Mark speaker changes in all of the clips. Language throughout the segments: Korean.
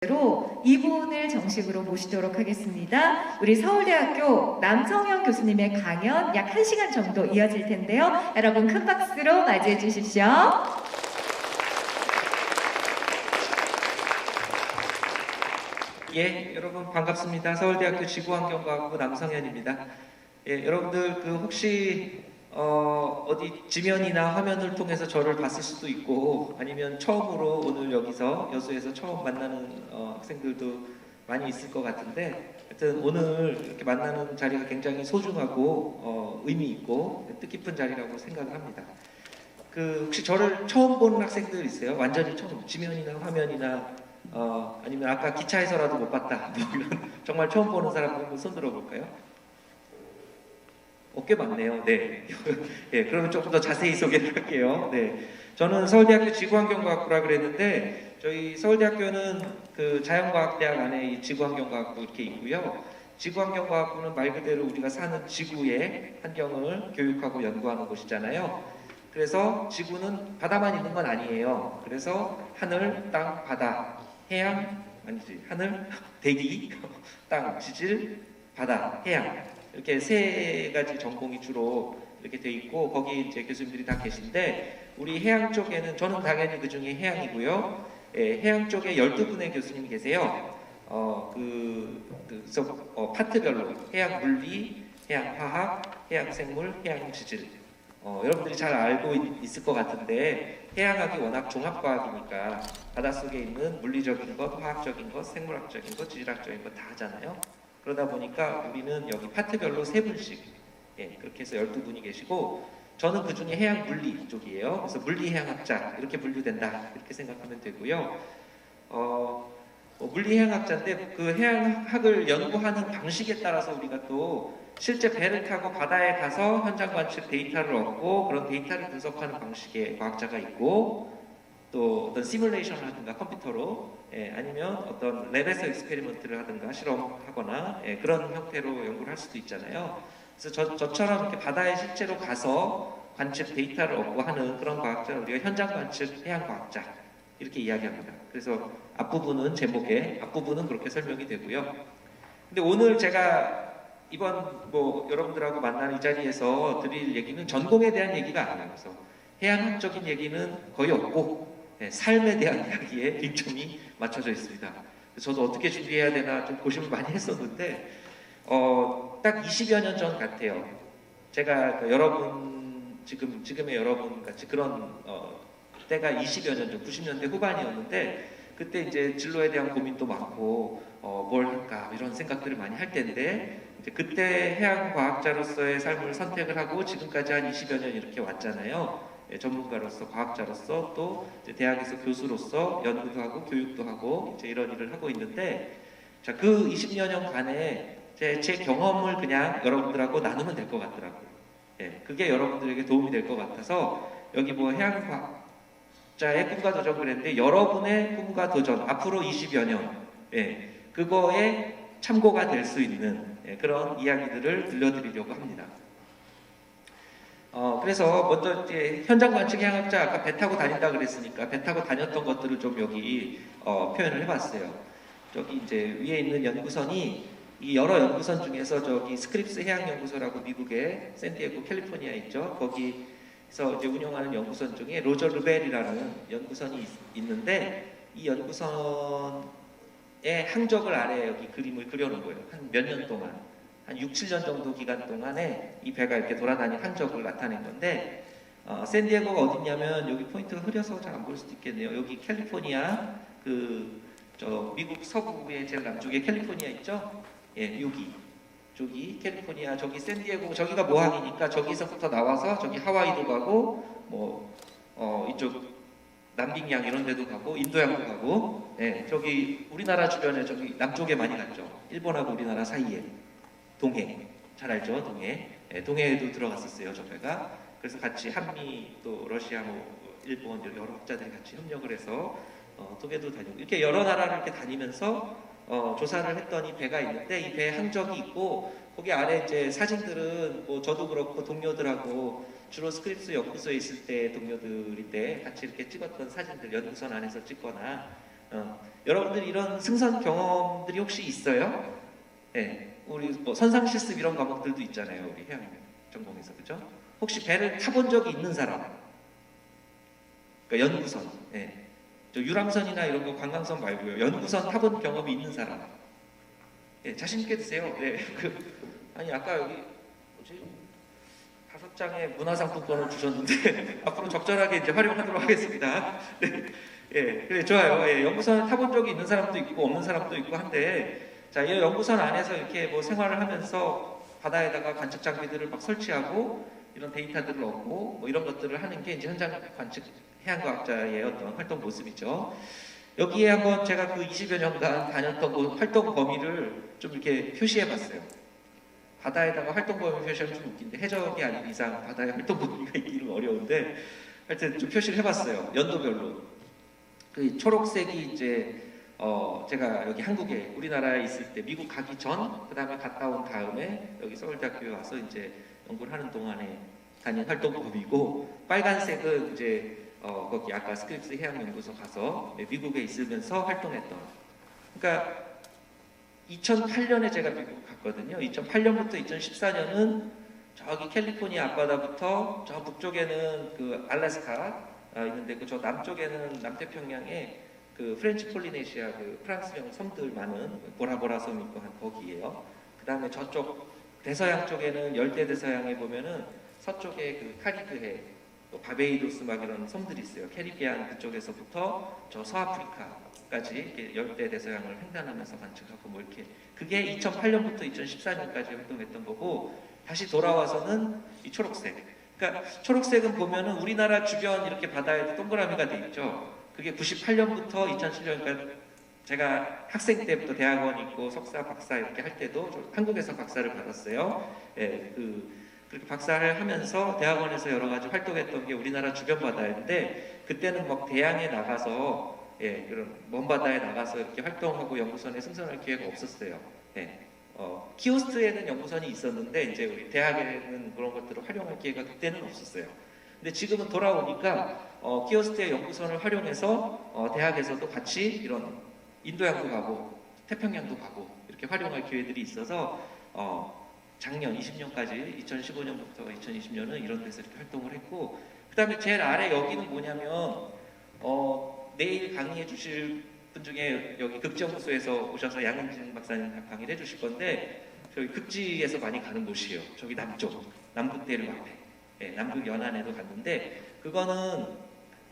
Speaker 1: 로 이분을 정식으로 모시도록 하겠습니다. 우리 서울대학교 남성현 교수님의 강연 약 1시간 정도 이어질 텐데요. 여러분 큰 박수로 맞이해 주십시오.
Speaker 2: 예, 여러분 반갑습니다. 서울대학교 지구환경과학부 남성현입니다. 예, 여러분들 혹시 어디 지면이나 화면을 통해서 저를 봤을 수도 있고 아니면 처음으로 오늘 여기서 여수에서 처음 만나는 학생들도 많이 있을 것 같은데 하여튼 오늘 이렇게 만나는 자리가 굉장히 소중하고 의미 있고 뜻깊은 자리라고 생각을 합니다. 혹시 저를 처음 보는 학생들 있어요? 완전히 처음 지면이나 화면이나 아니면 아까 기차에서라도 못 봤다 뭐 이런 정말 처음 보는 사람 한번 손 들어볼까요? 꽤 많네요. 네. 예, 그러면 조금 더 자세히 소개를 할게요. 네. 저는 서울대학교 지구환경과학부라 그랬는데 저희 서울대학교는 그 자연과학대학 안에 이 지구환경과학부 이렇게 있고요. 지구환경과학부는 말 그대로 우리가 사는 지구의 환경을 교육하고 연구하는 곳이잖아요. 그래서 지구는 바다만 있는 건 아니에요. 그래서 하늘, 땅, 바다, 해양, 아니지, 하늘, 대기, 땅, 지질, 바다, 해양 이렇게 세 가지 전공이 주로 이렇게 돼 있고 거기 이제 교수님들이 다 계신데 우리 해양 쪽에는 저는 당연히 그 중에 해양이고요. 예, 해양 쪽에 12분의 교수님이 계세요. 파트별로 해양 물리, 해양 화학, 해양 생물, 해양 지질. 여러분들이 잘 알고 있을 것 같은데 해양학이 워낙 종합과학이니까 바닷속에 있는 물리적인 것, 화학적인 것, 생물학적인 것, 지질학적인 것 다 하잖아요. 그러다 보니까 우리는 여기 파트별로 3분씩 그렇게 해서 12분이 계시고 저는 그 중에 해양 물리 쪽이에요. 그래서 물리해양학자 이렇게 분류된다 이렇게 생각하면 되고요. 물리해양학자인데 그 해양학을 연구하는 방식에 따라서 우리가 또 실제 배를 타고 바다에 가서 현장 관측 데이터를 얻고 그런 데이터를 분석하는 방식의 과학자가 있고 또 어떤 시뮬레이션을 하든가 컴퓨터로 아니면 어떤 랩에서 익스페리먼트를 하든가 실험하거나 그런 형태로 연구를 할 수도 있잖아요. 그래서 저처럼 이렇게 바다에 실제로 가서 관측 데이터를 얻고 하는 그런 과학자를 우리가 현장 관측 해양과학자 이렇게 이야기합니다. 그래서 앞부분은 제목에 앞부분은 그렇게 설명이 되고요. 근데 오늘 제가 이번 여러분들하고 만나는 이 자리에서 드릴 얘기는 전공에 대한 얘기가 아니에요. 그래서 해양학적인 얘기는 거의 없고 삶에 대한 이야기에 빅점이 맞춰져 있습니다. 저도 어떻게 준비해야 되나 좀 고심을 많이 했었는데 딱 20여 년 전 같아요. 제가 여러분 지금의 여러분 같이 그런 때가 20여 년 전 90년대 후반이었는데 그때 이제 진로에 대한 고민도 많고 뭘 할까 이런 생각들을 많이 할 때인데 이제 그때 해양과학자로서의 삶을 선택을 하고 지금까지 한 20여 년 이렇게 왔잖아요. 전문가로서 과학자로서 또 이제 대학에서 교수로서 연구도 하고 교육도 하고 이제 이런 일을 하고 있는데 자, 그 20여 년간에 제 경험을 그냥 여러분들하고 나누면 될 것 같더라고요. 그게 여러분들에게 도움이 될 것 같아서 여기 해양과학자의 꿈과 도전 그랬는데 여러분의 꿈과 도전 앞으로 20여 년 그거에 참고가 될 수 있는 그런 이야기들을 들려드리려고 합니다. 그래서 먼저 이제 현장 관측 해양학자 아까 배 타고 다닌다 그랬으니까 배 타고 다녔던 것들을 좀 여기 표현을 해봤어요. 저기 이제 위에 있는 연구선이 이 여러 연구선 중에서 저기 스크립스 해양연구소라고 미국의 샌디에고 캘리포니아 있죠. 거기서 이제 운영하는 연구선 중에 로저 르벨이라는 연구선이 있는데 이 연구선의 항적을 아래 여기 그림을 그려놓은 거예요. 한 몇 년 동안. 한 6, 7년 정도 기간 동안에 이 배가 이렇게 돌아다닌 항적을 나타낸 건데 샌디에고가 어딨냐면 여기 포인트가 흐려서 잘 안 보일 수도 있겠네요. 여기 캘리포니아 미국 서부의 제일 남쪽에 캘리포니아 있죠? 여기 저기 캘리포니아 저기 샌디에고 저기가 모항이니까 저기서부터 나와서 저기 하와이도 가고 이쪽 남빙양 이런 데도 가고 인도양도 가고 저기 우리나라 주변에 저기 남쪽에 많이 갔죠. 일본하고 우리나라 사이에 동해 잘 알죠? 동해에도 들어갔었어요. 저 배가. 그래서 같이 한미 또 러시아 일본 여러 국자들이 같이 협력을 해서 동해도 다니고 이렇게 여러 나라를 이렇게 다니면서 조사를 했더니 배가 있는데 이 배에 항적이 있고 거기 아래 이제 사진들은 저도 그렇고 동료들하고 주로 스크립스 연구소에 있을 때 동료들인데 같이 이렇게 찍었던 사진들 연구선 안에서 찍거나 여러분들 이런 승선 경험들이 혹시 있어요? 네, 우리 뭐 선상실습 이런 과목들도 있잖아요. 우리 해양 전공에서 그죠? 혹시 배를 타본 적이 있는 사람? 그러니까 연구선, 네. 저 유람선이나 이런 거 관광선 말고요. 연구선 타본 경험이 있는 사람? 네, 자신 있게 드세요. 네, 아니 아까 여기 뭐지? 5장의 문화상품권을 주셨는데 앞으로 적절하게 이제 활용하도록 하겠습니다. 네, 예, 그래 좋아요. 예, 연구선 타본 적이 있는 사람도 있고 없는 사람도 있고 한데, 자, 이 연구선 안에서 이렇게 뭐 생활을 하면서 바다에다가 관측 장비들을 막 설치하고 이런 데이터들을 얻고 뭐 이런 것들을 하는 게 이제 현장 관측 해양과학자의 어떤 활동 모습이죠. 여기에 한번 제가 그 20여 년간 다녔던 그 활동 범위를 좀 이렇게 표시해봤어요. 바다에다가 활동 범위 표시하면 좀 웃긴데 해적이 아닌 이상 바다에 활동 범위가 있기는 어려운데 하여튼 좀 표시를 해봤어요. 연도별로. 그 초록색이 이제 제가 여기 한국에 우리나라에 있을 때 미국 가기 전, 그 다음에 갔다 온 다음에 여기 서울대학교에 와서 이제 연구를 하는 동안에 다닌 활동 범위고, 빨간색은 이제 거기 아까 스크립스 해양연구소 가서 미국에 있으면서 활동했던. 그러니까 2008년에 제가 미국 갔거든요. 2008년부터 2014년은 저기 캘리포니아 앞바다부터 저 북쪽에는 그 알래스카 있는데 그 저 남쪽에는 남태평양에 그 프렌치 폴리네시아 그 프랑스령 섬들 많은 보라보라 섬 있고 한 거기에요. 그 다음에 저쪽 대서양 쪽에는 열대 대서양에 보면은 서쪽에 그 카리브해, 또 바베이도스 막 이런 섬들이 있어요. 캐리비안 그쪽에서부터 저 서아프리카까지 이렇게 열대 대서양을 횡단하면서 관측하고 뭐 이렇게, 그게 2008년부터 2014년까지 활동했던 거고, 다시 돌아와서는 이 초록색. 그러니까 초록색은 보면은 우리나라 주변 이렇게 바다에도 동그라미가 돼 있죠. 그게 98년부터 2007년까지 제가 학생 때부터 대학원 있고 석사, 박사 이렇게 할 때도 한국에서 박사를 받았어요. 예, 그렇게 박사를 하면서 대학원에서 여러 가지 활동했던 게 우리나라 주변 바다인데, 그때는 막 대양에 나가서 그런 먼 바다에 나가서 이렇게 활동하고 연구선에 승선할 기회가 없었어요. 키오스트에는 연구선이 있었는데 이제 우리 대학에는 그런 것들을 활용할 기회가 그때는 없었어요. 근데 지금은 돌아오니까 키오스트의 연구선을 활용해서 대학에서도 같이 이런 인도양도 가고 태평양도 가고 이렇게 활용할 기회들이 있어서 작년 20년까지 2015년부터 2020년은 이런 데서 이렇게 활동을 했고, 그 다음에 제일 아래 여기는 뭐냐면 내일 강의해 주실 분 중에 여기 극지연구소에서 오셔서 양은진 박사님 강의를 해주실 건데, 저희 극지에서 많이 가는 곳이에요. 저기 남쪽 남극대륙 앞에 남극 연안에도 갔는데, 그거는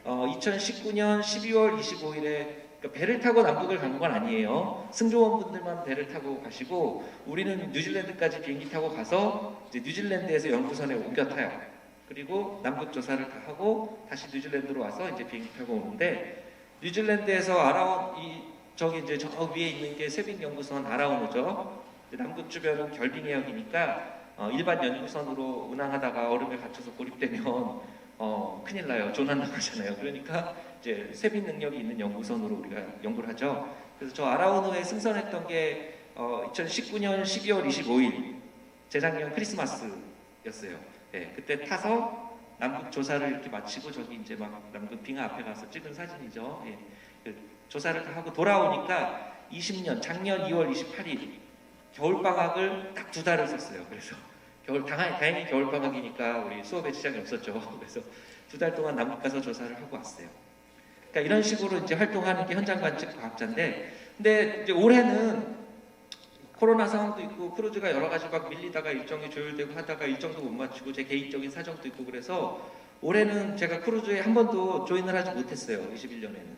Speaker 2: 2019년 12월 25일에 배를 타고 남극을 간 건 아니에요. 승조원분들만 배를 타고 가시고, 우리는 뉴질랜드까지 비행기 타고 가서 이제 뉴질랜드에서 연구선에 옮겨 타요. 그리고 남극 조사를 다 하고 다시 뉴질랜드로 와서 이제 비행기 타고 오는데, 뉴질랜드에서 저기 이제 저 위에 있는 게 세빈 연구선 아라우노죠. 남극 주변은 결빙 해역이니까 일반 연구선으로 운항하다가 얼음에 갇혀서 고립되면 큰일 나요. 조난 나가잖아요. 그러니까 이제 세빈 능력이 있는 연구선으로 우리가 연구를 하죠. 그래서 저 아라우노에 승선했던 게 2019년 12월 25일 재작년 크리스마스였어요. 그때 타서 남극 조사를 이렇게 마치고 저기 이제 막 남극 빙하 앞에 가서 찍은 사진이죠. 그 조사를 다 하고 돌아오니까 20년 작년 2월 28일 겨울 방학을 딱 2달을 썼어요. 그래서 다행히 겨울 방학이니까 우리 수업에 지장이 없었죠. 그래서 2달 동안 남극 가서 조사를 하고 왔어요. 그러니까 이런 식으로 이제 활동하는 게 현장 관측 과학자인데, 근데 이제 올해는 코로나 상황도 있고 크루즈가 여러 가지 막 밀리다가 일정이 조율되고 하다가 일정도 못 맞추고 제 개인적인 사정도 있고 그래서 올해는 제가 크루즈에 한 번도 조인을 하지 못했어요. 21년에는.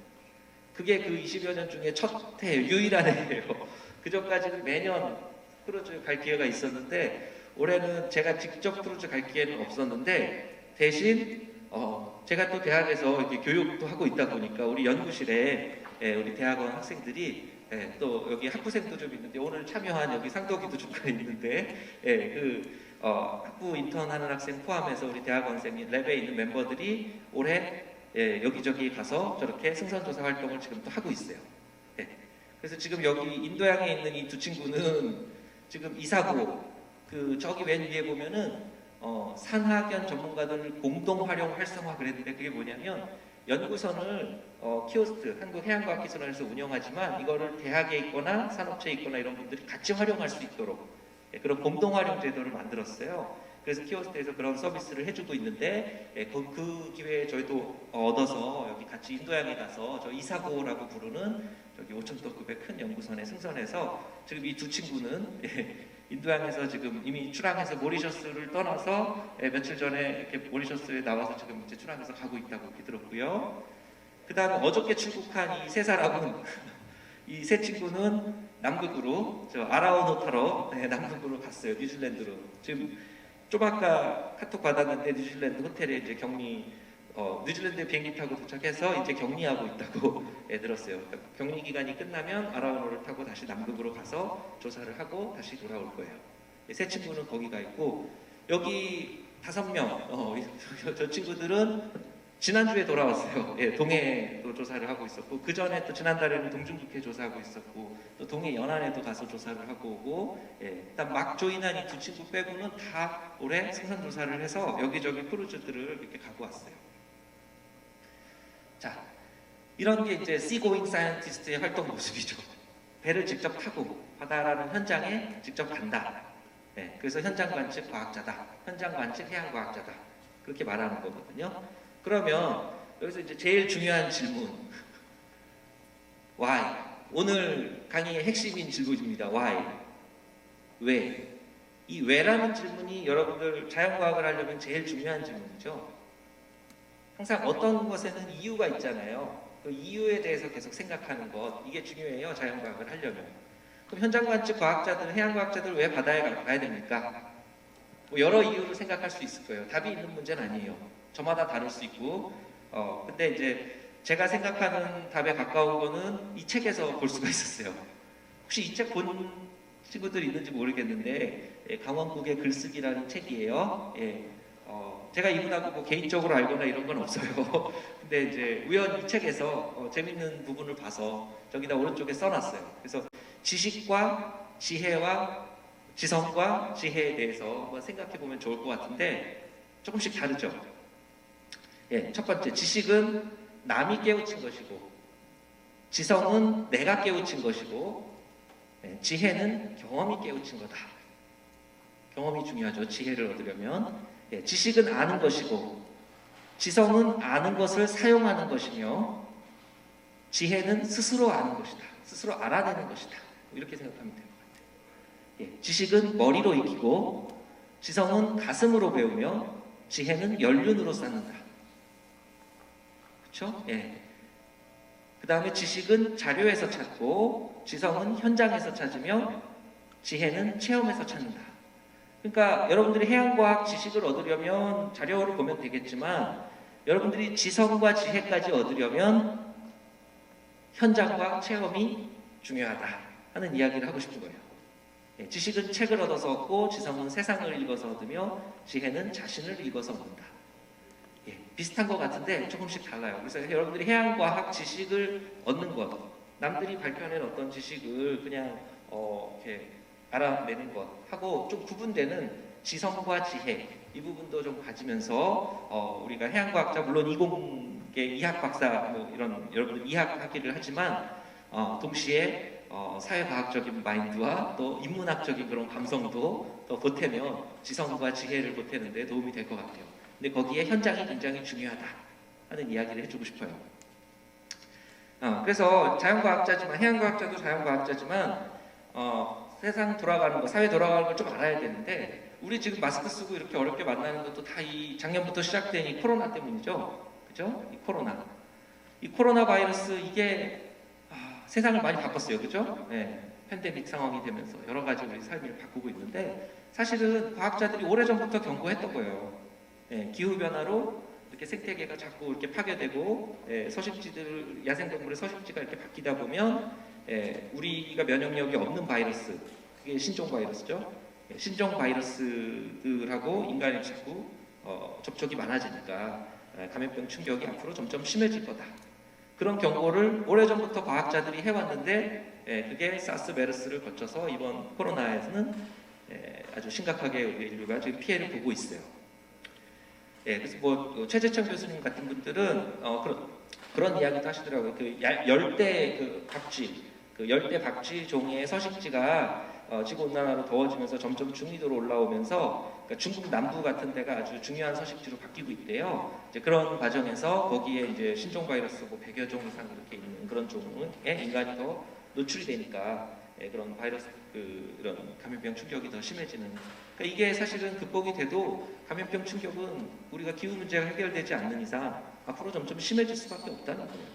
Speaker 2: 그게 그 20여 년 중에 첫 해, 유일한 해예요. 그전까지는 매년 크루즈 갈 기회가 있었는데 올해는 제가 직접 크루즈 갈 기회는 없었는데, 대신 제가 또 대학에서 이렇게 교육도 하고 있다 보니까 우리 연구실에 우리 대학원 학생들이 또 여기 학부생도 좀 있는데, 오늘 참여한 여기 상덕이도 잠깐 있는데 학부 인턴 하는 학생 포함해서 우리 대학원생이 랩에 있는 멤버들이 올해 여기저기 가서 저렇게 승선조사 활동을 지금 또 하고 있어요. 그래서 지금 여기 인도양에 있는 이 두 친구는 지금 이사고, 그 저기 맨 위에 보면은 산학연 전문가들 공동 활용 활성화 그랬는데, 그게 뭐냐면 연구선을 키오스트 한국해양과학기술원에서 운영하지만 이거를 대학에 있거나 산업체에 있거나 이런 분들이 같이 활용할 수 있도록 그런 공동 활용 제도를 만들었어요. 그래서 키오스트에서 그런 서비스를 해주고 있는데 그 기회에 저희도 얻어서 여기 같이 인도양에 가서 저 이사고라고 부르는 여기 5,000톤급의 큰 연구선에 승선해서 지금 이 두 친구는 인도양에서 지금 이미 출항해서 모리셔스를 떠나서 며칠 전에 이렇게 모리셔스에 나와서 지금 이제 출항해서 가고 있다고 이렇게 들었고요. 그 다음에 어저께 출국한 이 세 사람은 이 세 친구는 남극으로 저 아라오노타로 남극으로 갔어요. 뉴질랜드로. 지금 좀 아까 카톡 받았는데 뉴질랜드 호텔에 이제 뉴질랜드 비행기 타고 도착해서 이제 격리하고 있다고 들었어요. 그러니까 격리 기간이 끝나면 아라오노를 타고 다시 남극으로 가서 조사를 하고 다시 돌아올 거예요. 세 친구는 거기 가 있고 여기 5명 저 친구들은 지난주에 돌아왔어요. 동해도 조사를 하고 있었고 그 전에 또 지난달에는 동중국해 조사하고 있었고 또 동해 연안에도 가서 조사를 하고 오고 일단 막 조인한 이 두 친구 빼고는 다 올해 생산 조사를 해서 여기저기 크루즈들을 이렇게 가고 왔어요. 자, 이런 게 이제 Seagoing Scientist의 활동 모습이죠. 배를 직접 타고 바다라는 현장에 직접 간다. 그래서 현장 관측 과학자다. 현장 관측 해양 과학자다. 그렇게 말하는 거거든요. 그러면 여기서 이제 제일 중요한 질문, why? 오늘 강의의 핵심인 질문입니다. why? 왜? 이 왜라는 질문이 여러분들 자연과학을 하려면 제일 중요한 질문이죠. 항상 어떤 것에는 이유가 있잖아요. 그 이유에 대해서 계속 생각하는 것, 이게 중요해요. 자연과학을 하려면. 그럼 현장 관측 과학자들, 해양 과학자들 왜 바다에 가야 됩니까? 뭐 여러 이유를 생각할 수 있을 거예요. 답이 있는 문제는 아니에요. 저마다 다를 수 있고, 근데 이제 제가 생각하는 답에 가까운 거는 이 책에서 볼 수가 있었어요. 혹시 이 책 본 친구들 있는지 모르겠는데, 강원국의 글쓰기라는 책이에요. 제가 이분하고 뭐 개인적으로 알거나 이런 건 없어요. 근데 이제 우연히 이 책에서 재밌는 부분을 봐서 저기다 오른쪽에 써놨어요. 그래서 지식과 지혜와 지성과 지혜에 대해서 한번 생각해 보면 좋을 것 같은데 조금씩 다르죠. 첫 번째, 지식은 남이 깨우친 것이고 지성은 내가 깨우친 것이고 지혜는 경험이 깨우친 거다. 경험이 중요하죠. 지혜를 얻으려면. 지식은 아는 것이고 지성은 아는 것을 사용하는 것이며 지혜는 스스로 아는 것이다. 스스로 알아내는 것이다. 이렇게 생각하면 될 것 같아요. 지식은 머리로 익히고 지성은 가슴으로 배우며 지혜는 연륜으로 쌓는다. 그렇죠? 그 다음에 지식은 자료에서 찾고 지성은 현장에서 찾으며 지혜는 체험에서 찾는다. 그러니까 여러분들이 해양과학 지식을 얻으려면 자료를 보면 되겠지만 여러분들이 지성과 지혜까지 얻으려면 현장과 체험이 중요하다 하는 이야기를 하고 싶은 거예요. 지식은 책을 얻어서 얻고 지성은 세상을 읽어서 얻으며 지혜는 자신을 읽어서 얻는다. 비슷한 것 같은데 조금씩 달라요. 그래서 여러분들이 해양과학 지식을 얻는 것, 남들이 발표하는 어떤 지식을 그냥 이렇게 알아내는 것하고 좀 구분되는 지성과 지혜 이 부분도 좀 가지면서 우리가 해양과학자 물론 이공계 이학 박사 뭐 이런 여러분들 이학 학위를 하지만 동시에 사회과학적인 마인드와 또 인문학적인 그런 감성도 더 보태면 지성과 지혜를 보태는 데 도움이 될 것 같아요. 근데 거기에 현장이 굉장히 중요하다 하는 이야기를 해주고 싶어요. 그래서 자연과학자지만 해양과학자도 자연과학자지만 세상 돌아가는 거, 사회 돌아가는 걸 좀 알아야 되는데 우리 지금 마스크 쓰고 이렇게 어렵게 만나는 것도 다 이 작년부터 시작된 이 코로나 때문이죠. 그죠? 이 코로나 바이러스 이게 세상을 많이 바꿨어요. 그죠? 팬데믹 상황이 되면서 여러 가지 우리 삶을 바꾸고 있는데 사실은 과학자들이 오래전부터 경고했던 거예요. 기후변화로 이렇게 생태계가 자꾸 이렇게 파괴되고 서식지들, 야생동물의 서식지가 이렇게 바뀌다 보면 우리가 면역력이 없는 바이러스, 그게 신종 바이러스죠. 신종 바이러스들하고 인간이 자꾸 접촉이 많아지니까 감염병 충격이 앞으로 점점 심해질 거다. 그런 경고를 오래전부터 과학자들이 해왔는데 그게 사스 메르스를 거쳐서 이번 코로나에서는 아주 심각하게 우리 인류가 지금 피해를 보고 있어요. 그래서 뭐 최재천 교수님 같은 분들은 그런 이야기도 하시더라고요. 그 열대 그 박쥐, 그 열대 박쥐 종의 서식지가 지구 온난화로 더워지면서 점점 중위도로 올라오면서 그러니까 중국 남부 같은 데가 아주 중요한 서식지로 바뀌고 있대요. 이제 그런 과정에서 거기에 이제 신종 바이러스 뭐 100여 종 이상 이렇게 있는 그런 종에 인간이 더 노출이 되니까 그런 바이러스 이런 감염병 충격이 더 심해지는. 그러니까 이게 사실은 극복이 돼도 감염병 충격은 우리가 기후 문제가 해결되지 않는 이상 앞으로 점점 심해질 수밖에 없다는 거예요.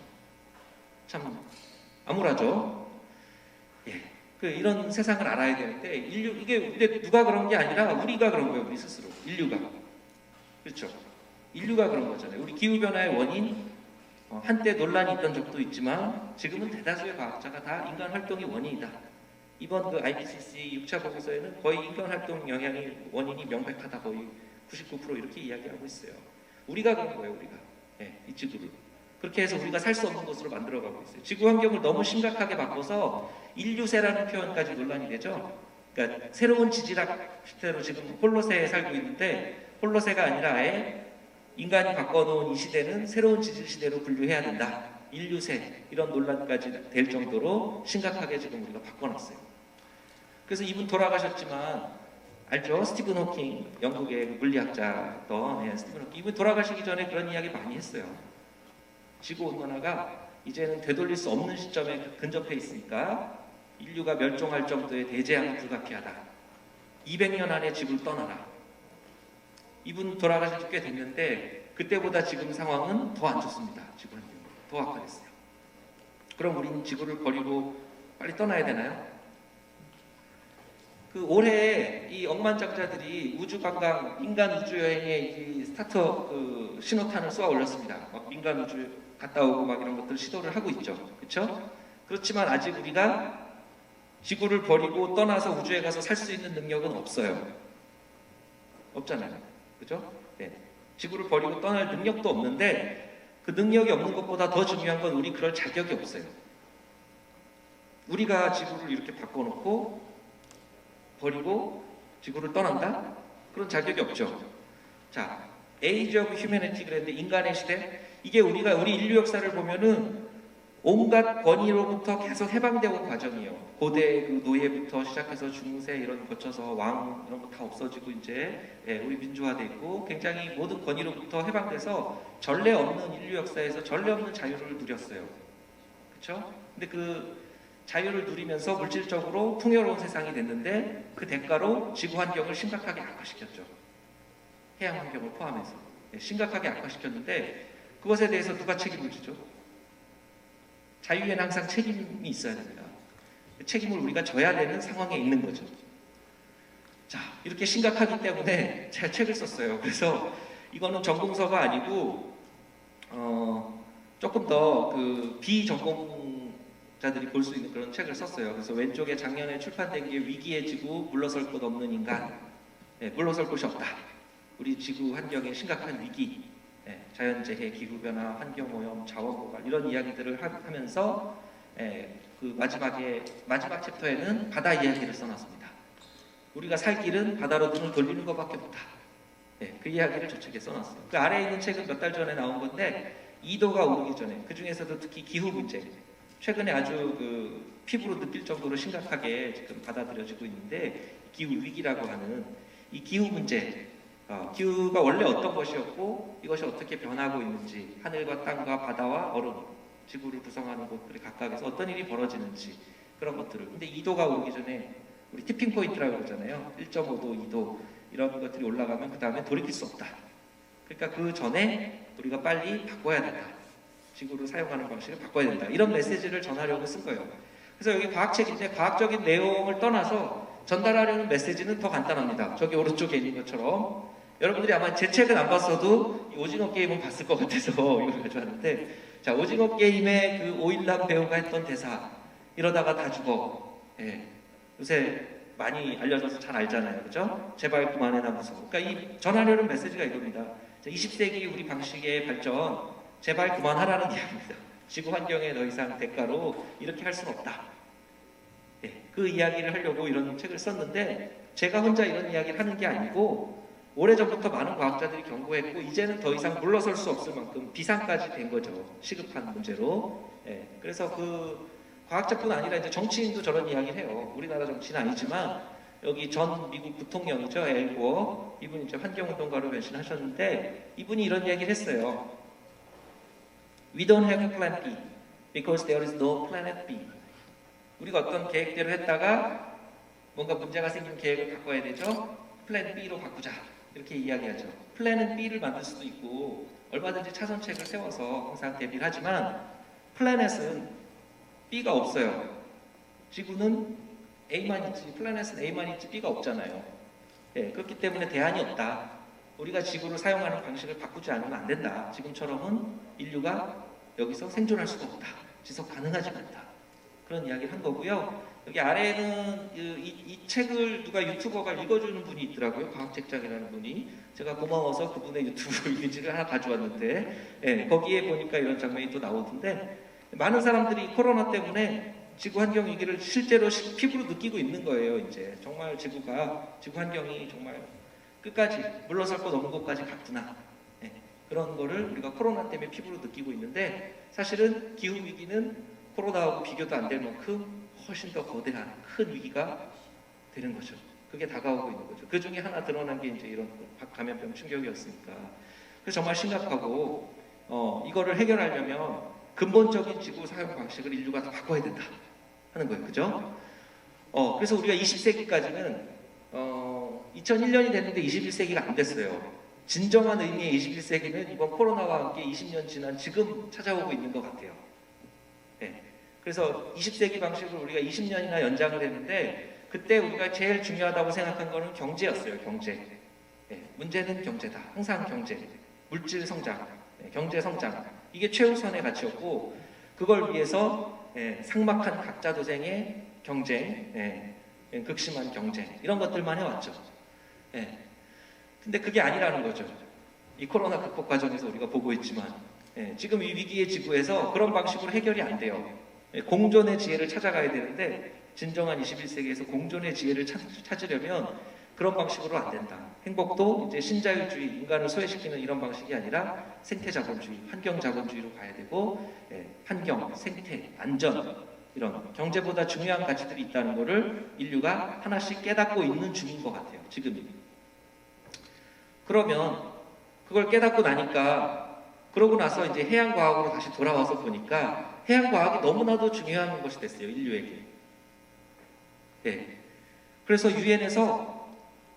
Speaker 2: 참 암울하죠. 예. 이런 세상을 알아야 되는데 이게 누가 그런 게 아니라 우리가 그런 거예요. 우리 스스로 인류가. 그렇죠. 인류가 그런 거잖아요. 우리 기후 변화의 원인 한때 논란이 있던 적도 있지만 지금은 대다수의 과학자가 다 인간 활동이 원인이다. 이번 그 IPCC 6차 보고서에는 거의 인간 활동 영향이 원인이 명백하다. 거의 99% 이렇게 이야기하고 있어요. 우리가 그런 거예요. 우리가 이 지구를 그렇게 해서 우리가 살 수 없는 곳으로 만들어가고 있어요. 지구 환경을 너무 심각하게 바꿔서 인류세라는 표현까지 논란이 되죠. 그러니까 새로운 지질학 시대로 지금 홀로세에 살고 있는데 홀로세가 아니라 아예 인간이 바꿔놓은 이 시대는 새로운 지질 시대로 분류해야 된다. 인류세 이런 논란까지 될 정도로 심각하게 지금 우리가 바꿔놨어요. 그래서 이분 돌아가셨지만 알죠? 스티븐 호킹 영국의 물리학자였던 스티븐 호킹 이분 돌아가시기 전에 그런 이야기 많이 했어요. 지구 온난화가 이제는 되돌릴 수 없는 시점에 근접해 있으니까 인류가 멸종할 정도의 대재앙이 불가피하다. 200년 안에 지구를 떠나라. 이분 돌아가신 지 꽤 됐는데 그때보다 지금 상황은 더 안 좋습니다. 지구 환경이 더 악화됐어요. 그럼 우리는 지구를 버리고 빨리 떠나야 되나요? 그 올해 이 억만장자들이 우주 관광, 인간 우주 여행에 이 스타터 그 신호탄을 쏘아 올렸습니다. 막 민간 우주 갔다 오고 막 이런 것들 시도를 하고 있죠. 그렇죠? 그렇지만 아직 우리가 지구를 버리고 떠나서 우주에 가서 살 수 있는 능력은 없어요. 없잖아요. 그죠? 네. 지구를 버리고 떠날 능력도 없는데 그 능력이 없는 것보다 더 중요한 건 우리 그럴 자격이 없어요. 우리가 지구를 이렇게 바꿔놓고 버리고 지구를 떠난다? 그런 자격이 없죠. 자, 에이지 오브 휴머니티 그랬는데 인간의 시대? 이게 우리가 우리 인류 역사를 보면은 온갖 권위로부터 계속 해방되어 온 과정이에요. 고대 그 노예부터 시작해서 중세 이런 거쳐서 왕 이런 거 다 없어지고 이제 우리 민주화돼 있고 굉장히 모든 권위로부터 해방돼서 전례 없는 인류 역사에서 전례 없는 자유를 누렸어요. 그렇죠? 근데 그 자유를 누리면서 물질적으로 풍요로운 세상이 됐는데 그 대가로 지구 환경을 심각하게 악화시켰죠. 해양 환경을 포함해서 심각하게 악화시켰는데 그것에 대해서 누가 책임을 지죠? 자유에는 항상 책임이 있어야 됩니다. 책임을 우리가 져야 되는 상황에 있는 거죠. 자, 이렇게 심각하기 때문에 제가 책을 썼어요. 그래서 이거는 전공서가 아니고 조금 더 그 비전공자들이 볼 수 있는 그런 책을 썼어요. 그래서 왼쪽에 작년에 출판된 게 위기의 지구, 물러설 곳 없는 인간. 물러설 곳이 없다. 우리 지구 환경의 심각한 위기, 자연재해, 기후변화, 환경오염, 자원고갈 이런 이야기들을 하면서 그 마지막 챕터에는 바다 이야기를 써놨습니다. 우리가 살 길은 바다로 눈을 돌리는 것밖에 없다. 그 이야기를 저 책에 써놨어요. 그 아래에 있는 책은 몇 달 전에 나온 건데 2도가 오르기 전에 그 중에서도 특히 기후 문제 최근에 아주 그 피부로 느낄 정도로 심각하게 지금 받아들여지고 있는데 기후 위기라고 하는 이 기후 문제 기후가 원래 어떤 것이었고 이것이 어떻게 변하고 있는지 하늘과 땅과 바다와 얼음 지구를 구성하는 곳들이 각각에서 어떤 일이 벌어지는지 그런 것들을 근데 2도가 오르기 전에 우리 티핑 포인트라고 그러잖아요. 1.5도, 2도 이런 것들이 올라가면 그 다음에 돌이킬 수 없다. 그러니까 그 전에 우리가 빨리 바꿔야 된다. 지구를 사용하는 방식을 바꿔야 된다. 이런 메시지를 전하려고 쓴 거예요. 그래서 여기 과학책인데 과학적인 내용을 떠나서 전달하려는 메시지는 더 간단합니다. 저기 오른쪽에 있는 것처럼 여러분들이 아마 제 책은 안 봤어도 이 오징어 게임은 봤을 것 같아서 이걸 가져왔는데 자 오징어 게임의 그 오일남 배우가 했던 대사 이러다가 다 죽어. 요새 많이 알려져서 잘 알잖아요. 그죠? 제발 그만해나 무서워. 그러니까 이 전하려는 메시지가 이겁니다. 20세기 우리 방식의 발전 제발 그만하라는 이야기입니다. 지구 환경에 더 이상 대가로 이렇게 할 수는 없다. 그 이야기를 하려고 이런 책을 썼는데 제가 혼자 이런 이야기를 하는 게 아니고 오래전부터 많은 과학자들이 경고했고 이제는 더 이상 물러설 수 없을 만큼 비상까지 된 거죠. 시급한 문제로. 예, 그래서 그 과학자뿐 아니라 이제 정치인도 저런 이야기를 해요. 우리나라 정치는 아니지만 여기 전 미국 부통령이죠. 엘 고어. 이분이 이제 환경운동가로 변신하셨는데 이분이 이런 얘기를 했어요. We don't have plan B because there is no planet B. 우리가 어떤 계획대로 했다가 뭔가 문제가 생긴 계획을 바꿔야 되죠. 플랜 B로 바꾸자. 이렇게 이야기하죠. 플랜은 B를 만들 수도 있고 얼마든지 차선책을 세워서 항상 대비를 하지만 플래닛은 B가 없어요. 지구는 A만 있지, 플래닛은 A만 있지 B가 없잖아요. 네, 그렇기 때문에 대안이 없다. 우리가 지구를 사용하는 방식을 바꾸지 않으면 안 된다. 지금처럼은 인류가 여기서 생존할 수가 없다. 지속 가능하지가 않다. 그런 이야기를 한 거고요. 여기 아래에는 이 책을 누가 유튜버가 읽어주는 분이 있더라고요. 과학책장이라는 분이. 제가 고마워서 그분의 유튜브 이미지를 하나 가져왔는데 예, 거기에 보니까 이런 장면이 또 나오던데 많은 사람들이 코로나 때문에 지구 환경 위기를 실제로 피부로 느끼고 있는 거예요. 이제 정말 지구 환경이 정말 끝까지 물러설 것 없는 곳까지 갔구나. 예, 그런 거를 우리가 코로나 때문에 피부로 느끼고 있는데 사실은 기후 위기는 코로나하고 비교도 안 될 만큼 훨씬 더 거대한 큰 위기가 되는 거죠. 그게 다가오고 있는 거죠. 그 중에 하나 드러난 게 이제 이런 감염병 충격이었으니까. 그래서 정말 심각하고 이거를 해결하려면 근본적인 지구 사용 방식을 인류가 다 바꿔야 된다 하는 거예요. 그죠? 그래서 우리가 20세기까지는 2001년이 됐는데 21세기가 안 됐어요. 진정한 의미의 21세기는 이번 코로나와 함께 20년 지난 지금 찾아오고 있는 것 같아요. 네. 그래서 20세기 방식을 우리가 20년이나 연장을 했는데 그때 우리가 제일 중요하다고 생각한 거는 경제였어요. 경제. 네. 문제는 경제다. 항상 경제. 물질 성장, 경제 성장. 이게 최우선의 가치였고 그걸 위해서 삭막한 각자 도생의 경쟁, 극심한 경쟁 이런 것들만 해왔죠. 근데 그게 아니라는 거죠. 이 코로나 극복 과정에서 우리가 보고 있지만 지금 이 위기의 지구에서 그런 방식으로 해결이 안 돼요. 공존의 지혜를 찾아가야 되는데 진정한 21세기에서 공존의 지혜를 찾으려면 그런 방식으로 안 된다. 행복도 이제 신자유주의, 인간을 소외시키는 이런 방식이 아니라 생태자본주의, 환경자본주의로 가야 되고 환경, 생태, 안전 이런 경제보다 중요한 가치들이 있다는 것을 인류가 하나씩 깨닫고 있는 중인 것 같아요. 지금이. 그러면 그걸 깨닫고 나니까 그러고 나서 이제 해양과학으로 다시 돌아와서 보니까 해양과학이 너무나도 중요한 것이 됐어요. 인류에게. 그래서 유엔에서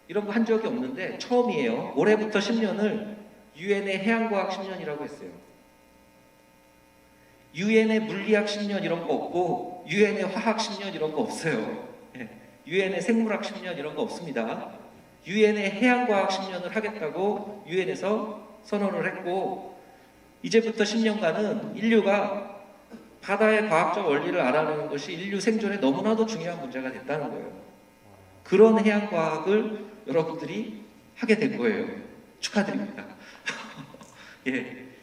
Speaker 2: 이런 거 한 적이 없는데 처음이에요. 올해부터 10년을 유엔의 해양과학 10년이라고 했어요. 유엔의 물리학 10년 이런 거 없고 유엔의 화학 10년 이런 거 없어요. 유엔의 생물학 10년 이런 거 없습니다. 유엔의 해양과학 10년을 하겠다고 유엔에서 선언을 했고 이제부터 10년간은 인류가 바다의 과학적 원리를 알아내는 것이 인류 생존에 너무나도 중요한 문제가 됐다는 거예요. 그런 해양과학을 여러분들이 하게 된 거예요. 축하드립니다.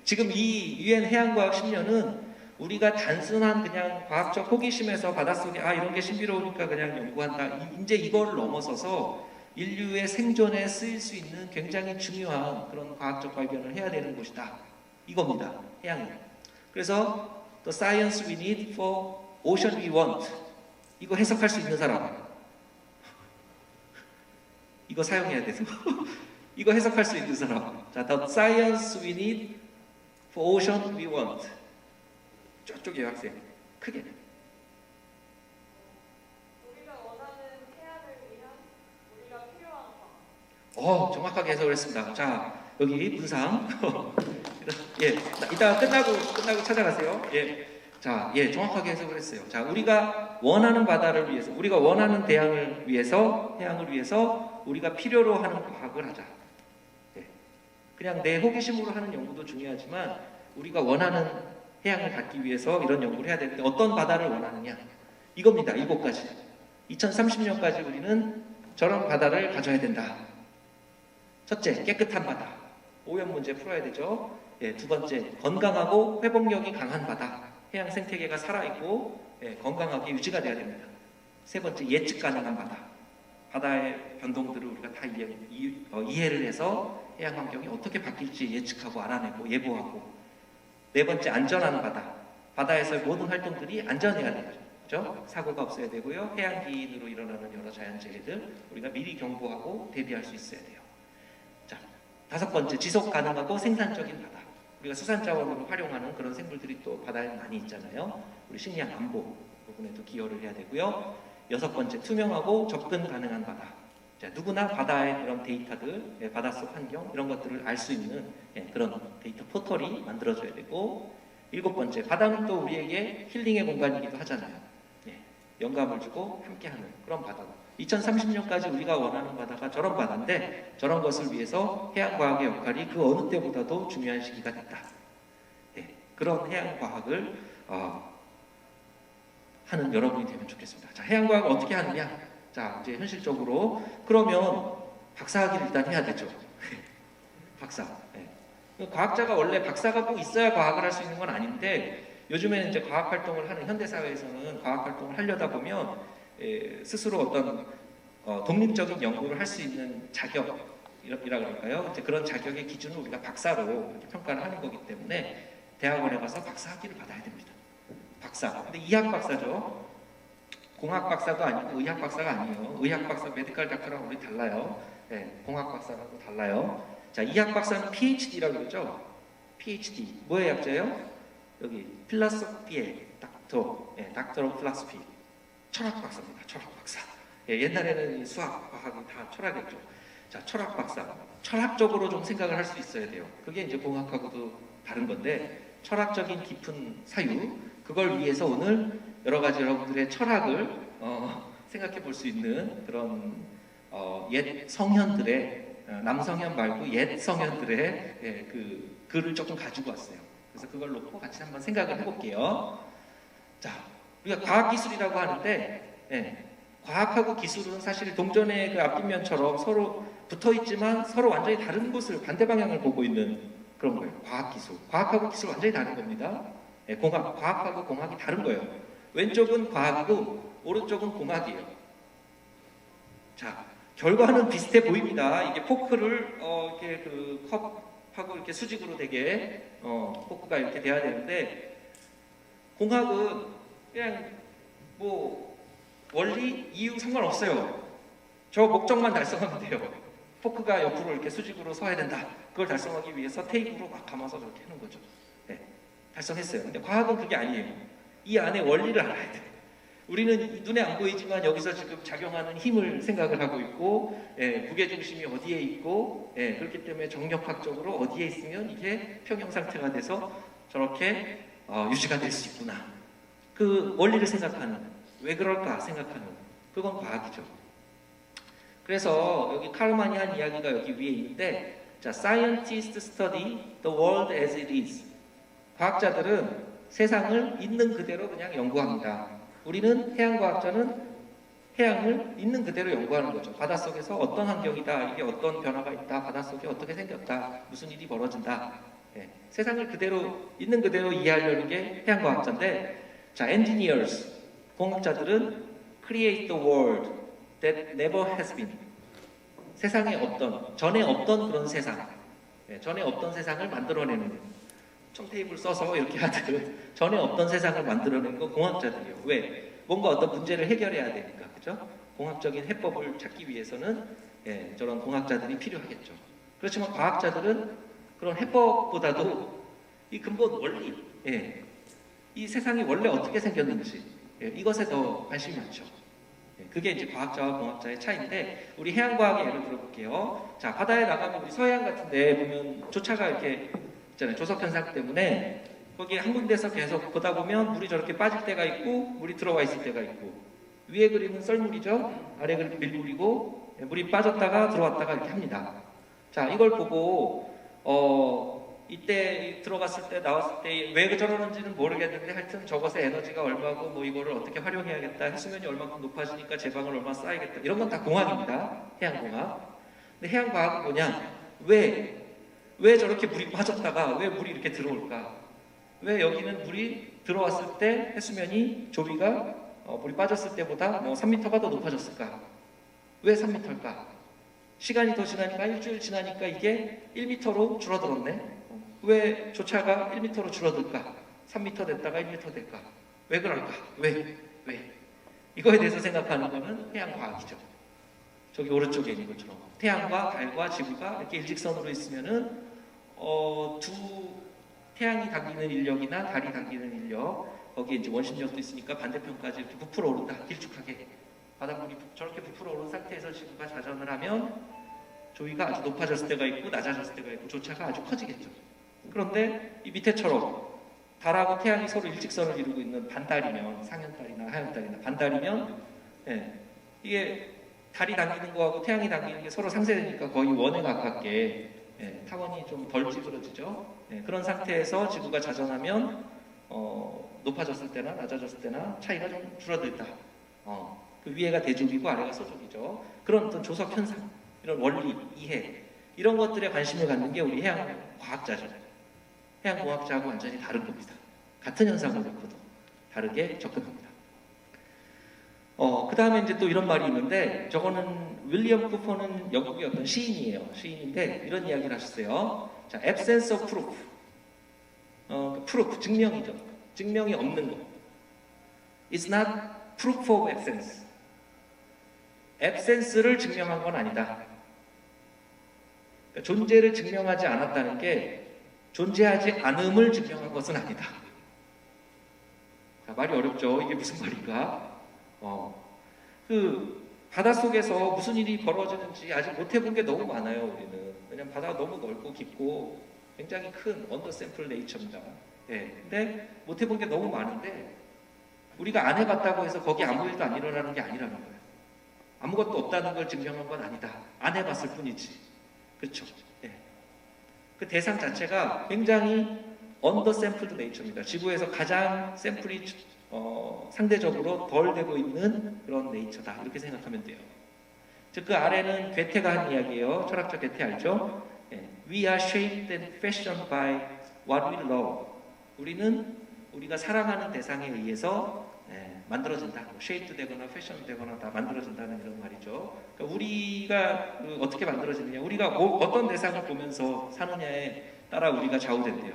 Speaker 2: 지금 이 유엔 해양과학 10년은 우리가 단순한 그냥 과학적 호기심에서 바닷속에 이런 게 신비로우니까 그냥 연구한다. 이제 이걸 넘어서서 인류의 생존에 쓰일 수 있는 굉장히 중요한 그런 과학적 발견을 해야 되는 곳이다. 이겁니다. 해양이. 그래서 The science we need for ocean we want. 이거 해석할 수 있는 사람. 이거 사용해야 돼서. 이거 해석할 수 있는 사람. 자, The science we need for ocean we want. 저쪽에 학생. 크게.
Speaker 3: 우리가 원하는 해양을 위한 우리가 필요한 과학.
Speaker 2: 정확하게 해석을 했습니다. 자, 여기 문상. 이따 끝나고 찾아가세요. 자, 정확하게 해석을 했어요. 자, 우리가 원하는 바다를 위해서, 우리가 원하는 대양을 위해서, 해양을 위해서 우리가 필요로 하는 과학을 하자. 그냥 내 호기심으로 하는 연구도 중요하지만 우리가 원하는 해양을 갖기 위해서 이런 연구를 해야 되는데 어떤 바다를 원하느냐? 이겁니다. 7가지. 2030년까지 우리는 저런 바다를 가져야 된다. 첫째, 깨끗한 바다. 오염 문제 풀어야 되죠. 두 번째, 건강하고 회복력이 강한 바다. 해양 생태계가 살아있고 건강하게 유지가 돼야 됩니다. 세 번째, 예측 가능한 바다. 바다의 변동들을 우리가 다 이해를 해서 해양 환경이 어떻게 바뀔지 예측하고 알아내고 예보하고. 네 번째, 안전한 바다. 바다에서의 모든 활동들이 안전해야 되죠. 그렇죠? 사고가 없어야 되고요. 해양기인으로 일어나는 여러 자연재해들 우리가 미리 경보하고 대비할 수 있어야 돼요. 자, 다섯 번째, 지속 가능하고 생산적인 바다. 우리가 수산자원으로 활용하는 그런 생물들이 또 바다에 많이 있잖아요. 우리 식량 안보 부분에도 기여를 해야 되고요. 여섯 번째, 투명하고 접근 가능한 바다. 자, 누구나 바다의 그런 데이터들, 바닷속 환경 이런 것들을 알 수 있는 그런 데이터 포털이 만들어져야 되고, 일곱 번째, 바다는 또 우리에게 힐링의 공간이기도 하잖아요. 영감을 주고 함께하는 그런 바다. 2030년까지 우리가 원하는 바다가 저런 바다인데 저런 것을 위해서 해양과학의 역할이 그 어느 때보다도 중요한 시기가 됐다. 그런 해양과학을 하는 여러분이 되면 좋겠습니다. 자, 해양과학을 어떻게 하느냐? 자, 이제 현실적으로 그러면 박사학위를 일단 해야 되죠. 박사. 과학자가 원래 박사가 꼭 있어야 과학을 할 수 있는 건 아닌데, 요즘에는 이제 과학 활동을 하는 현대 사회에서는 과학 활동을 하려다 보면 스스로 어떤 독립적인 연구를 할 수 있는 자격이라 그럴까요? 이제 그런 자격의 기준을 우리가 박사로 이렇게 평가를 하는 거기 때문에 대학원에 가서 박사학위를 받아야 됩니다. 박사. 근데 이학 박사죠. 공학 박사도 아니고 의학 박사가 아니에요. 의학 박사, 메디컬 닥터랑 우리 달라요. 공학 박사랑도 달라요. 자, 이학 박사는 PhD라고 그러죠. PhD. 뭐의 약자예요? 여기 필라소피의 닥터, 닥터 오브 필라소피. 철학 박사입니다. 철학 박사. 옛날에는 수학, 과학은 다 철학이었죠. 자, 철학 박사. 철학적으로 좀 생각을 할 수 있어야 돼요. 그게 이제 공학하고도 다른 건데, 철학적인 깊은 사유, 그걸 위해서 오늘 여러 가지 여러분들의 철학을 생각해 볼 수 있는 그런 옛 성현들의, 남성현 말고 옛 성현들의 그 글을 조금 가지고 왔어요. 그래서 그걸 놓고 같이 한번 생각을 해볼게요. 자, 우리가 과학기술이라고 하는데, 과학하고 기술은 사실 동전의 그 앞뒷면처럼 서로 붙어있지만 서로 완전히 다른 곳을, 반대 방향을 보고 있는 그런 거예요. 과학기술. 과학하고 기술 완전히 다른 겁니다. 과학하고 공학이 다른 거예요. 왼쪽은 과학이고 오른쪽은 공학이에요. 자, 결과는 비슷해 보입니다. 이게 포크를 이렇게 그 컵하고 이렇게 수직으로 되게 포크가 이렇게 돼야 되는데, 공학은 그냥 뭐 원리 이유 상관없어요. 저 목적만 달성하면 돼요. 포크가 옆으로 이렇게 수직으로 서야 된다. 그걸 달성하기 위해서 테이프로 막 감아서 저렇게 하는 거죠. 달성했어요. 근데 과학은 그게 아니에요. 이 안에 원리를 알아야 돼요. 우리는 눈에 안 보이지만 여기서 지금 작용하는 힘을 생각을 하고 있고, 무게중심이 어디에 있고, 그렇기 때문에 정력학적으로 어디에 있으면 이게 평형 상태가 돼서 저렇게 유지가 될 수 있구나. 그 원리를 생각하는, 왜 그럴까 생각하는, 그건 과학이죠. 그래서 여기 카르만이 한 이야기가 여기 위에 있는데, 자, Scientists study the world as it is. 과학자들은 세상을 있는 그대로 그냥 연구합니다. 우리는 해양과학자는 해양을 있는 그대로 연구하는 거죠. 바닷속에서 어떤 환경이다, 이게 어떤 변화가 있다, 바닷속에 어떻게 생겼다, 무슨 일이 벌어진다. 세상을 그대로 있는 그대로 이해하려는 게 해양과학자인데, 자, engineers, 공학자들은 create the world that never has been. 세상에 없던, 전에 없던 그런 세상, 전에 없던 세상을 만들어내는, 청테이프를 써서 이렇게 하듯 전에 없던 세상을 만들어낸 건 공학자들이에요. 왜? 뭔가 어떤 문제를 해결해야 되니까, 그죠? 공학적인 해법을 찾기 위해서는 저런 공학자들이 필요하겠죠. 그렇지만 과학자들은 그런 해법보다도 이 근본 원리, 이 세상이 원래 어떻게 생겼는지, 이것에 더 관심이 많죠. 그게 이제 과학자와 공학자의 차이인데, 우리 해양과학의 예를 들어볼게요. 자, 바다에 나가면 우리 서해안 같은데 보면 조차가 이렇게 있잖아요. 조석 현상 때문에 거기 한 군데서 계속 보다 보면 물이 저렇게 빠질 때가 있고 물이 들어와 있을 때가 있고, 위에 그림은 썰물이죠. 아래 그림은 밀물이고, 물이 빠졌다가 들어왔다가 이렇게 합니다. 자, 이걸 보고 이때 들어갔을 때 나왔을 때 왜 저러는지는 모르겠는데, 하여튼 저것의 에너지가 얼마고 뭐 이거를 어떻게 활용해야겠다, 해수면이 얼마큼 높아지니까 제방을 얼마 쌓아야겠다, 이런 건 다 공학입니다. 해양공학. 근데 해양과학은 뭐냐? 왜 저렇게 물이 빠졌다가 왜 물이 이렇게 들어올까? 왜 여기는 물이 들어왔을 때 해수면이 조비가 물이 빠졌을 때보다 뭐 3m가 더 높아졌을까? 왜 3m일까? 시간이 더 지나니까 일주일 지나니까 이게 1m로 줄어들었네. 왜 조차가 1m로 줄어들까? 3m 됐다가 1m 될까? 왜 그럴까? 왜? 이거에 대해서 생각하는 거는 해양과학이죠. 저기 오른쪽에 있는 것처럼 태양과 달과 지구가 이렇게 일직선으로 있으면은 태양이 당기는 인력이나 달이 당기는 인력, 거기에 이제 원심력도 있으니까 반대편까지 이렇게 부풀어 오른다. 길쭉하게 바닷물이 저렇게 부풀어 오른 상태에서 지구가 자전을 하면 조이가 아주 높아졌을 때가 있고 낮아졌을 때가 있고 조차가 아주 커지겠죠. 그런데 이 밑에처럼 달하고 태양이 서로 일직선을 이루고 있는 반달이면, 상현달이나 하현달이나 반달이면, 이게 달이 당기는 거하고 태양이 당기는 게 서로 상쇄되니까 거의 원에 가깝게 타원이 좀 덜 찌그러지죠. 그런 상태에서 지구가 자전하면 높아졌을 때나 낮아졌을 때나 차이가 좀 줄어들다. 그 위에가 대족이고 아래가 서족이죠. 그런 어떤 조석 현상, 이런 원리, 이해, 이런 것들에 관심을 갖는 게 우리 해양 과학자죠. 해양 공학자하고 완전히 다른 겁니다. 같은 현상을 놓고도 다르게 접근합니다. 그 다음에 이제 또 이런 말이 있는데, 저거는 윌리엄 쿠퍼는 영국의 어떤 시인이에요. 시인인데 이런 이야기를 하셨어요. 자, absence of proof. proof, 증명이죠. 증명이 없는 거. It's not proof of absence. absence를 증명한 건 아니다. 그러니까 존재를 증명하지 않았다는 게 존재하지 않음을 증명한 것은 아니다. 자, 말이 어렵죠. 이게 무슨 말인가? 그 바닷속에서 무슨 일이 벌어지는지 아직 못 해본 게 너무 많아요, 우리는. 왜냐면 바다가 너무 넓고 깊고 굉장히 큰 언더샘플 네이처입니다. 근데 못 해본 게 너무 많은데 우리가 안 해봤다고 해서 거기 아무 일도 안 일어나는 게 아니라는 거예요. 아무것도 없다는 걸 증명한 건 아니다. 안 해봤을 뿐이지. 그렇죠? 그 대상 자체가 굉장히 언더샘플드 네이처입니다. 지구에서 가장 샘플이 상대적으로 덜 되고 있는 그런 네이처다. 이렇게 생각하면 돼요. 즉 그 아래는 괴테가 한 이야기예요. 철학자 괴테 알죠? We are shaped and fashioned by what we love. 우리는 우리가 사랑하는 대상에 의해서 만들어진다. shaped 되거나 fashioned 되거나 다 만들어진다는 이런 말이죠. 그러니까 우리가 어떻게 만들어지느냐, 우리가 어떤 대상을 보면서 사느냐에 따라 우리가 좌우된대요.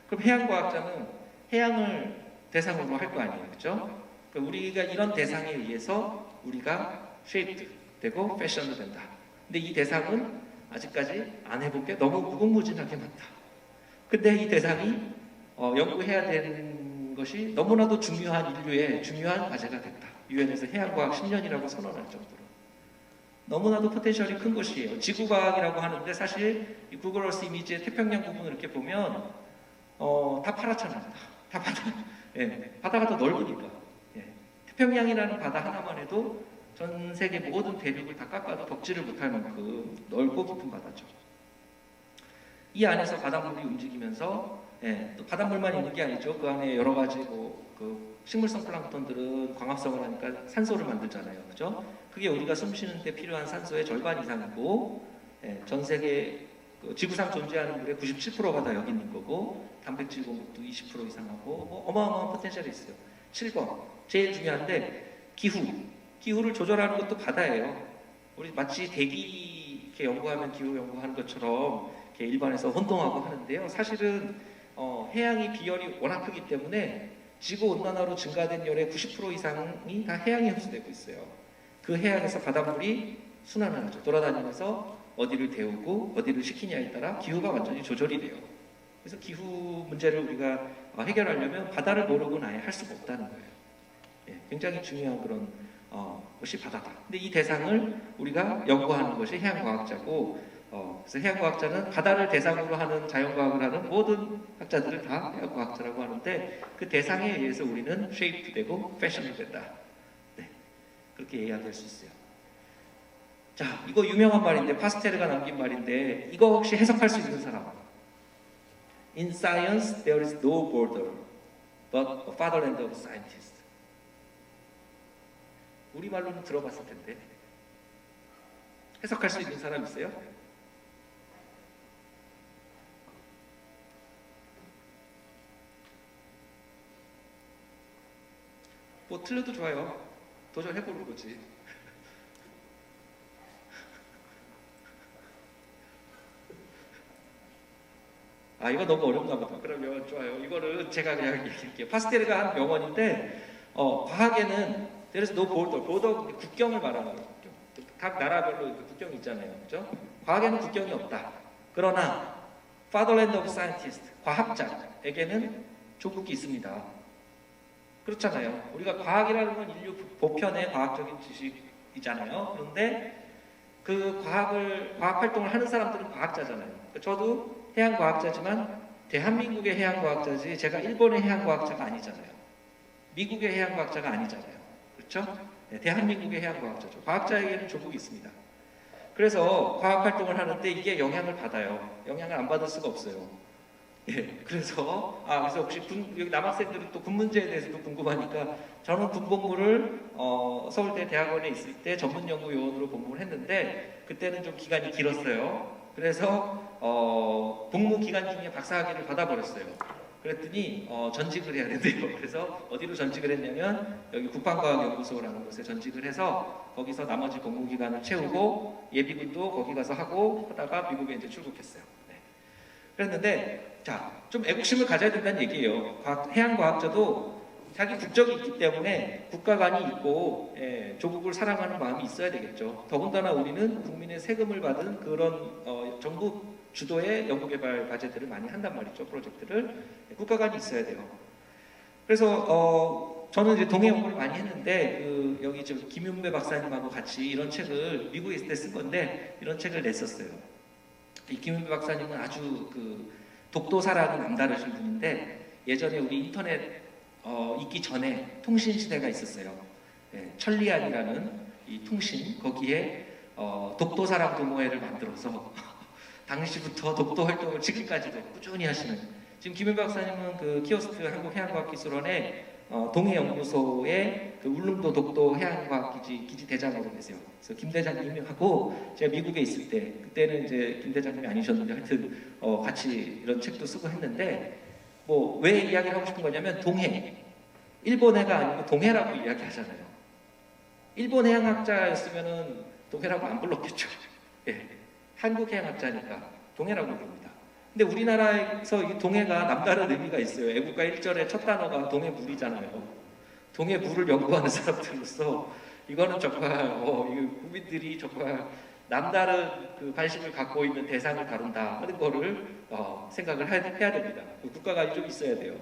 Speaker 2: 그럼 해양과학자는 해양을 대상으로 할 거 아니에요, 그렇죠? 그러니까 우리가 이런 대상에 의해서 우리가 shaped 되고 fashioned 된다. 근데 이 대상은 아직까지 안 해본 게 너무 무궁무진하게 많다. 근데 이 대상이 연구해야 되는 것이 너무나도 중요한 인류의 중요한 과제가 됐다. 유엔에서 해양과학 10년이라고 선언할 정도로 너무나도 포텐셜이 큰 것이에요. 지구과학이라고 하는데 사실 이 구글 어스 이미지의 태평양 부분을 이렇게 보면 다 파랗잖아요. 다 바다. 바다가 더 넓으니까. 태평양이라는 바다 하나만 해도 전 세계 모든 대륙을 다 깎아도 덮지를 못할 만큼 넓고 깊은 바다죠. 이 안에서 바닷물이 움직이면서 또 바닷물만 있는 게 아니죠. 그 안에 여러 가지 그 식물성 플랑크톤들은 광합성을 하니까 산소를 만들잖아요. 그죠? 그게 우리가 숨 쉬는데 필요한 산소의 절반 이상이고 전 세계 지구상 존재하는 물의 97%가 다 여기 있는 거고 단백질 공급도 20% 이상하고 어마어마한 포텐셜이 있어요. 7번 제일 중요한데 기후를 조절하는 것도 바다예요. 우리 마치 대기 이렇게 연구하면 기후 연구하는 것처럼 이렇게 일반에서 혼동하고 하는데요. 사실은 해양이 비열이 워낙 크기 때문에 지구 온난화로 증가된 열의 90% 이상이 다 해양에 흡수되고 있어요. 그 해양에서 바닷물이 순환을 하죠. 돌아다니면서 어디를 데우고 어디를 식히냐에 따라 기후가 완전히 조절이 돼요. 그래서 기후 문제를 우리가 해결하려면 바다를 모르고는 아예 할 수가 없다는 거예요. 굉장히 중요한 그런 것이 바다다. 근데 이 대상을 우리가 연구하는 것이 해양과학자고, 그래서 해양과학자는 바다를 대상으로 하는 자연과학을 하는 모든 학자들을 다 해양과학자라고 하는데 그 대상에 의해서 우리는 쉐이프되고 패션이 된다. 그렇게 이야기할 수 있어요. 자, 이거 유명한 말인데 파스텔가 남긴 말인데 이거 혹시 해석할 수 있는 사람? In science there is no border, but a fatherland of scientists. 우리말로는 들어봤을 텐데 해석할 수 있는 사람 있어요? 뭐 틀려도 좋아요. 도전해보는 거지. 아 이거 너무 어렵나 보다. 그러면 좋아요. 이거를 제가 그냥 얘기할게요. 파스텔가 한 명언인데 과학에는 그래서 노 보더, 보더 국경을 말하는 거예요. 국경. 각 나라별로 국경이 있잖아요, 그렇죠? 과학에는 국경이 없다. 그러나 Fatherland of Scientists, 과학자에게는 조국이 있습니다. 그렇잖아요. 우리가 과학이라는 건 인류 보편의 과학적인 지식이잖아요. 그런데 그 과학 활동을 하는 사람들은 과학자잖아요. 저도 해양과학자지만 대한민국의 해양과학자지 제가 일본의 해양과학자가 아니잖아요. 미국의 해양과학자가 아니잖아요. 그렇죠? 네, 대한민국의 해양과학자죠. 과학자에게는 조국이 있습니다. 그래서 과학 활동을 하는데 이게 영향을 받아요. 영향을 안 받을 수가 없어요. 예, 그래서 혹시 여기 남학생들은 또 군 문제에 대해서도 궁금하니까 저는 군 복무를 서울대 대학원에 있을 때 전문연구요원으로 복무를 했는데 그때는 좀 기간이 길었어요. 그래서 복무 기간 중에 박사학위를 받아버렸어요. 그랬더니 전직을 해야 된대요. 그래서 어디로 전직을 했냐면 여기 국방과학연구소라는 곳에 전직을 해서 거기서 나머지 복무 기간을 채우고 예비군도 거기 가서 하다가 미국에 이제 출국했어요. 네. 그랬는데 자, 좀 애국심을 가져야 된다는 얘기예요. 해양과학자도 자기 국적이 있기 때문에 국가관이 있고 조국을 사랑하는 마음이 있어야 되겠죠. 더군다나 우리는 국민의 세금을 받은 그런 정부 주도의 연구개발 과제들을 많이 한단 말이죠. 프로젝트를. 국가관이 있어야 돼요. 그래서 저는 이제 동해 연구를 많이 했는데 여기 김윤배 박사님하고 같이 이런 책을 미국에 있을 때 쓴 건데 이런 책을 냈었어요. 이 김윤배 박사님은 아주 독도 사랑이 남다르신 분인데 예전에 우리 인터넷 있기 전에 통신 시대가 있었어요. 천리안이라는 이 통신 거기에 독도 사랑 동호회를 만들어서 당시부터 독도 활동을 지금까지도 꾸준히 하시는 지금 김윤배 박사님은 그 키오스트 한국해양과학기술원의 동해연구소의 울릉도 독도 해양과학기지 대장으로 계세요. 그래서 김 대장님하고 제가 미국에 있을 때 그때는 이제 김 대장님이 아니셨는데 하여튼 같이 이런 책도 쓰고 했는데 뭐 왜 이야기를 하고 싶은 거냐면 동해 일본해가 아니고 동해라고 이야기하잖아요. 일본 해양학자였으면은 동해라고 안 불렀겠죠. 예. 한국 해양학자니까 동해라고 부릅니다. 근데 우리나라에서 이 동해가 남다른 의미가 있어요. 애국가 1절의 첫 단어가 동해물이잖아요. 동해물을 연구하는 사람들로서 이거는 정말 국민들이 정말 남다른 관심을 갖고 있는 대상을 다룬다 하는 거를 생각을 해야 됩니다. 국가관이 좀 있어야 돼요.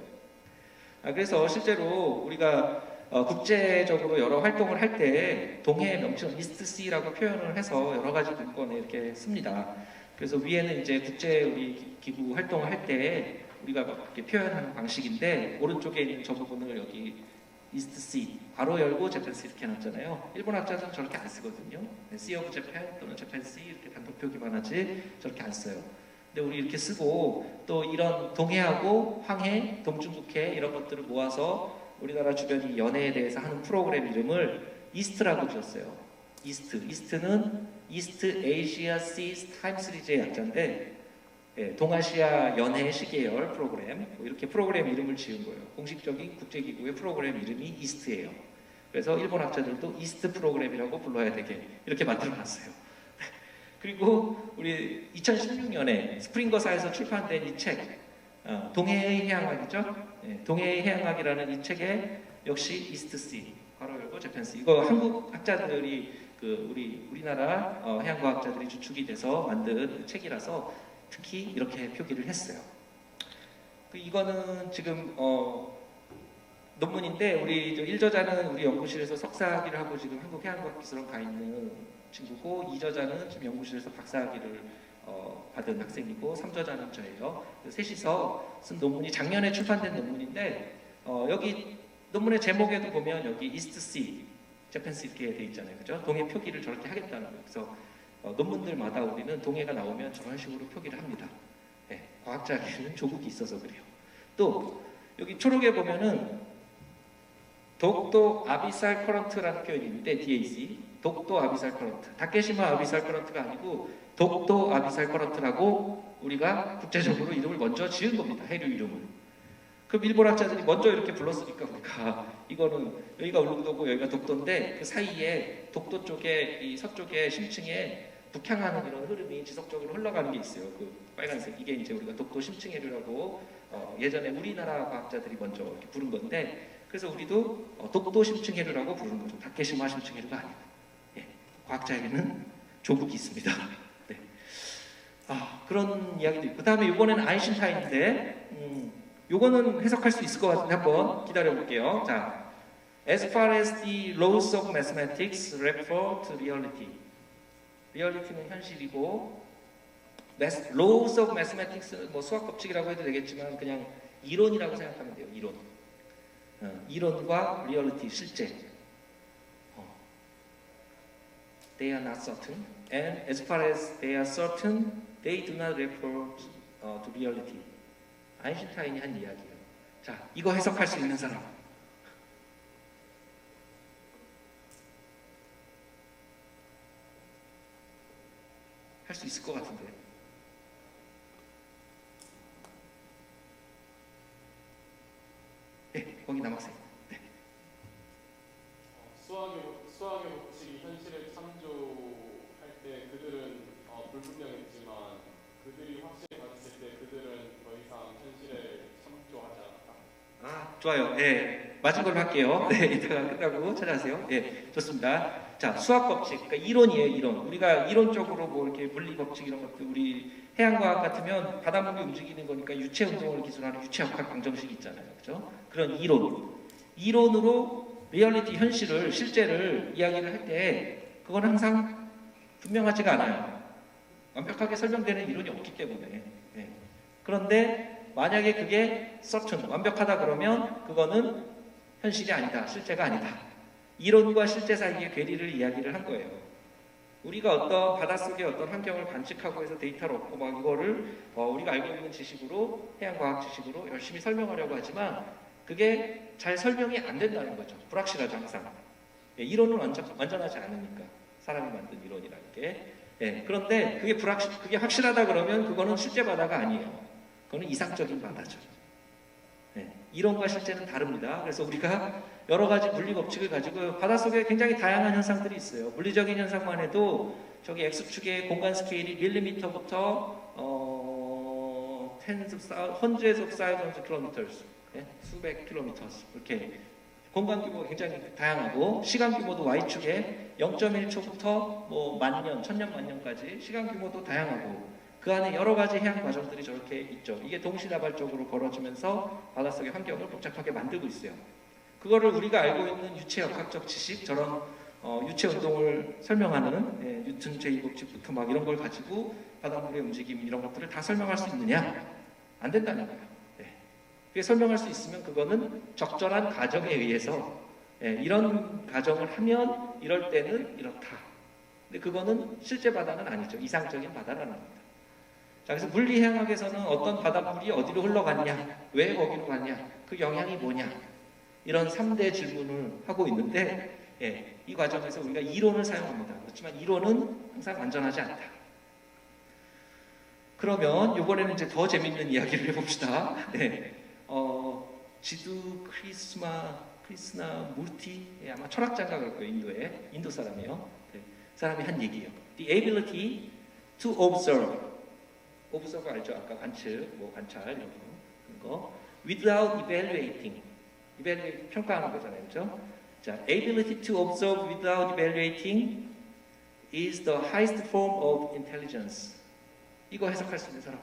Speaker 2: 그래서 실제로 우리가 국제적으로 여러 활동을 할 때 동해 명칭 이스트시라고 표현을 해서 여러 가지 문건에 이렇게 씁니다. 그래서 위에는 이제 국제 우리 기구 활동을 할 때 우리가 이렇게 표현하는 방식인데 오른쪽에 있는 저 부분을 여기 이스트시 괄호 열고 재팬시 이렇게 해놨잖아요. 일본 학자들은 저렇게 안 쓰거든요. 시 오브 재팬 또는 재팬시 이렇게 단독 표기만 하지 저렇게 안 써요. 근데 우리 이렇게 쓰고 또 이런 동해하고 황해, 동중국해 이런 것들을 모아서 우리나라 주변 이 연해에 대해서 하는 프로그램 이름을 이스트라고 지었어요. 이스트는 이스트 에이시아 시스 타임 시리즈의 약자인데 동아시아 연해 시계열 프로그램 이렇게 프로그램 이름을 지은 거예요. 공식적인 국제기구의 프로그램 이름이 이스트예요. 그래서 일본 학자들도 이스트 프로그램이라고 불러야 되게 이렇게 만들어놨어요. 그리고 우리 2016년에 스프링거사에서 출판된 이 책 동해의 해양학이죠. 동해의 해양학이라는 이 책에 역시 이스트시 괄호 열고 재팬시 이거 한국 학자들이 우리나라 해양과학자들이 주축이 돼서 만든 책이라서 특히 이렇게 표기를 했어요. 이거는 지금 논문인데 우리 1저자는 우리 연구실에서 석사학위를 하고 지금 한국해양과학기술원 가 있는 친구고 2저자는 지금 연구실에서 박사학위를 받은 학생이고 3저자는 저예요. 셋이서 쓴 논문이 작년에 출판된 논문인데 여기 논문의 제목에도 보면 여기 이스트시, 재팬시 이렇게 돼 있잖아요. 그죠? 동해 표기를 저렇게 하겠다는 거예요. 그래서 논문들마다 우리는 동해가 나오면 저런 식으로 표기를 합니다. 과학자에게는 조국이 있어서 그래요. 또 여기 초록에 보면은 독도 아비살 커런트라는 표현이 있는데 DAC 독도 아비살 커런트 다케시마 아비살 커런트가 아니고 독도 아비살 커런트라고 우리가 국제적으로 이름을 먼저 지은 겁니다. 해류 이름을. 그럼 일본 학자들이 먼저 이렇게 불렀으니까 우리가 이거는 여기가 울릉도고 여기가 독도인데 그 사이에 독도 쪽에 이 서쪽에 심층에 북향하는 이런 흐름이 지속적으로 흘러가는 게 있어요. 그 빨간색 이게 이제 우리가 독도 심층해류라고 예전에 우리나라 과학자들이 먼저 이렇게 부른 건데 그래서 우리도 독도 심층해류라고 부르는 거죠. 다케시마 심층해류가 아니고 예, 과학자에게는 조국이 있습니다. 네. 그런 이야기도 있고 그 다음에 이번에는 아인슈타인인데 요거는 해석할 수 있을 것 같은데 한번 기다려 볼게요. 자, as far as the laws of mathematics refer to reality. 리얼리티는 현실이고 laws of mathematics는 뭐 수학 법칙이라고 해도 되겠지만 그냥 이론이라고 생각하면 돼요. 이론. 이론과 리얼리티 실제. They are not certain, and as far as they are certain, they do not refer to reality. 아인슈타인이 한 이야기예요. 자, 이거 해석할 수 있는 사람. 할 수 있을 것 같은데. 네, 거기 남학생. 네.
Speaker 4: 수학의 법칙이 현실에 참조할 때 그들은 불분명했지만 그들이 확신을 가졌을 때 그들은 더 이상 현실에 참조하지 않았다.
Speaker 2: 좋아요. 예, 맞은 걸로 할게요. 네, 이따가 끝나고 찾아가세요. 예, 좋습니다. 자, 수학 법칙, 그러니까 이론이에요, 이론. 우리가 이론적으로 뭐 이렇게 물리 법칙 이런 것도 우리 해양과학 같으면 바닷물이 움직이는 거니까 유체 운동을 기술하는 유체역학 방정식이 있잖아요, 그렇죠? 그런 이론으로 리얼리티 현실을 실제를 이야기를 할 때 그건 항상 분명하지가 않아요. 완벽하게 설명되는 이론이 없기 때문에. 예. 그런데 만약에 그게 certain, 완벽하다 그러면 그거는 현실이 아니다, 실제가 아니다. 이론과 실제 사이의 괴리를 이야기를 한 거예요. 우리가 어떤 바닷속의 어떤 환경을 관측하고 해서 데이터를 얻고 막 이거를 우리가 알고 있는 지식으로 해양과학 지식으로 열심히 설명하려고 하지만 그게 잘 설명이 안 된다는 거죠. 불확실하죠, 항상. 예, 이론은 완전하지 않으니까 사람이 만든 이론이라는 게. 예, 그런데 그게 확실하다 그러면 그거는 실제 바다가 아니에요. 그거는 이상적인 바다죠. 예, 이론과 실제는 다릅니다. 그래서 우리가 여러 가지 물리 법칙을 가지고 바닷속에 굉장히 다양한 현상들이 있어요. 물리적인 현상만 해도 저기 X축의 공간 스케일이 밀리미터부터 hundreds of thousands of kilometers, 예? 수백 킬로미터 이렇게 공간 규모가 굉장히 다양하고 시간 규모도 Y축에 0.1초부터 뭐 만년, 천년, 만년까지 시간 규모도 다양하고 그 안에 여러 가지 해양 과정들이 저렇게 있죠. 이게 동시다발적으로 벌어지면서 바닷속의 환경을 복잡하게 만들고 있어요. 그거를 우리가 알고 있는 유체역학적 지식, 저런 유체 운동을 설명하는 뉴턴 제2법칙부터 막 이런 걸 가지고 바닷물의 움직임 이런 것들을 다 설명할 수 있느냐? 안 된다는 거예요. 그게 설명할 수 있으면 그거는 적절한 가정에 의해서 이런 가정을 하면 이럴 때는 이렇다. 근데 그거는 실제 바다는 아니죠. 이상적인 바다라는 겁니다. 자, 그래서 물리해양학에서는 어떤 바닷물이 어디로 흘러갔냐, 왜 거기로 갔냐, 그 영향이 뭐냐 이런 3대 질문을 하고 있는데 이 과정에서 우리가 이론을 사용합니다. 그렇지만 이론은 항상 완전하지 않다. 그러면 이번에는 이제 더 재밌는 이야기를 해봅시다. 지두 크리스나 무르티 아마 철학자인가 그럴 거예요. 인도 사람이에요. 사람이 한 얘기예요. The ability to observe 알죠? 아까 관측, 뭐 관찰 이런 거 without evaluating 평가하는 거잖아요, 그렇죠? 자, ability to observe without evaluating is the highest form of intelligence. 이거 해석할 수 있는 사람.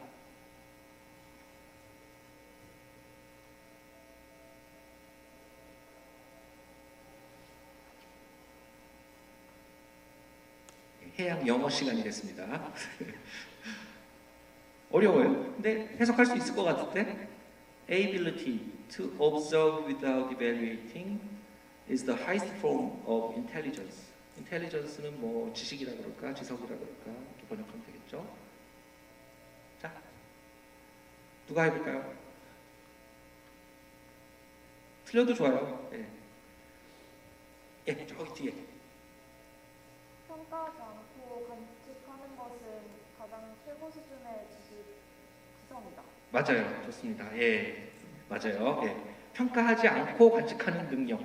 Speaker 2: 해양 영어 시간이 됐습니다. 어려워요. 근데 해석할 수 있을 것 같은데 ability to observe without evaluating is the highest form of intelligence. intelligence는 뭐 지식이라 그럴까, 지석이라 그럴까 이렇게 번역하면 되겠죠. 자, 누가 해볼까요? 틀려도 좋아요. 저기 뒤에.
Speaker 3: 평가하지 않고 관측하는 것은 가장 최고 수준의 지성이다.
Speaker 2: 맞아요. 좋습니다. 맞아요. 평가하지 않고 관측하는 능력.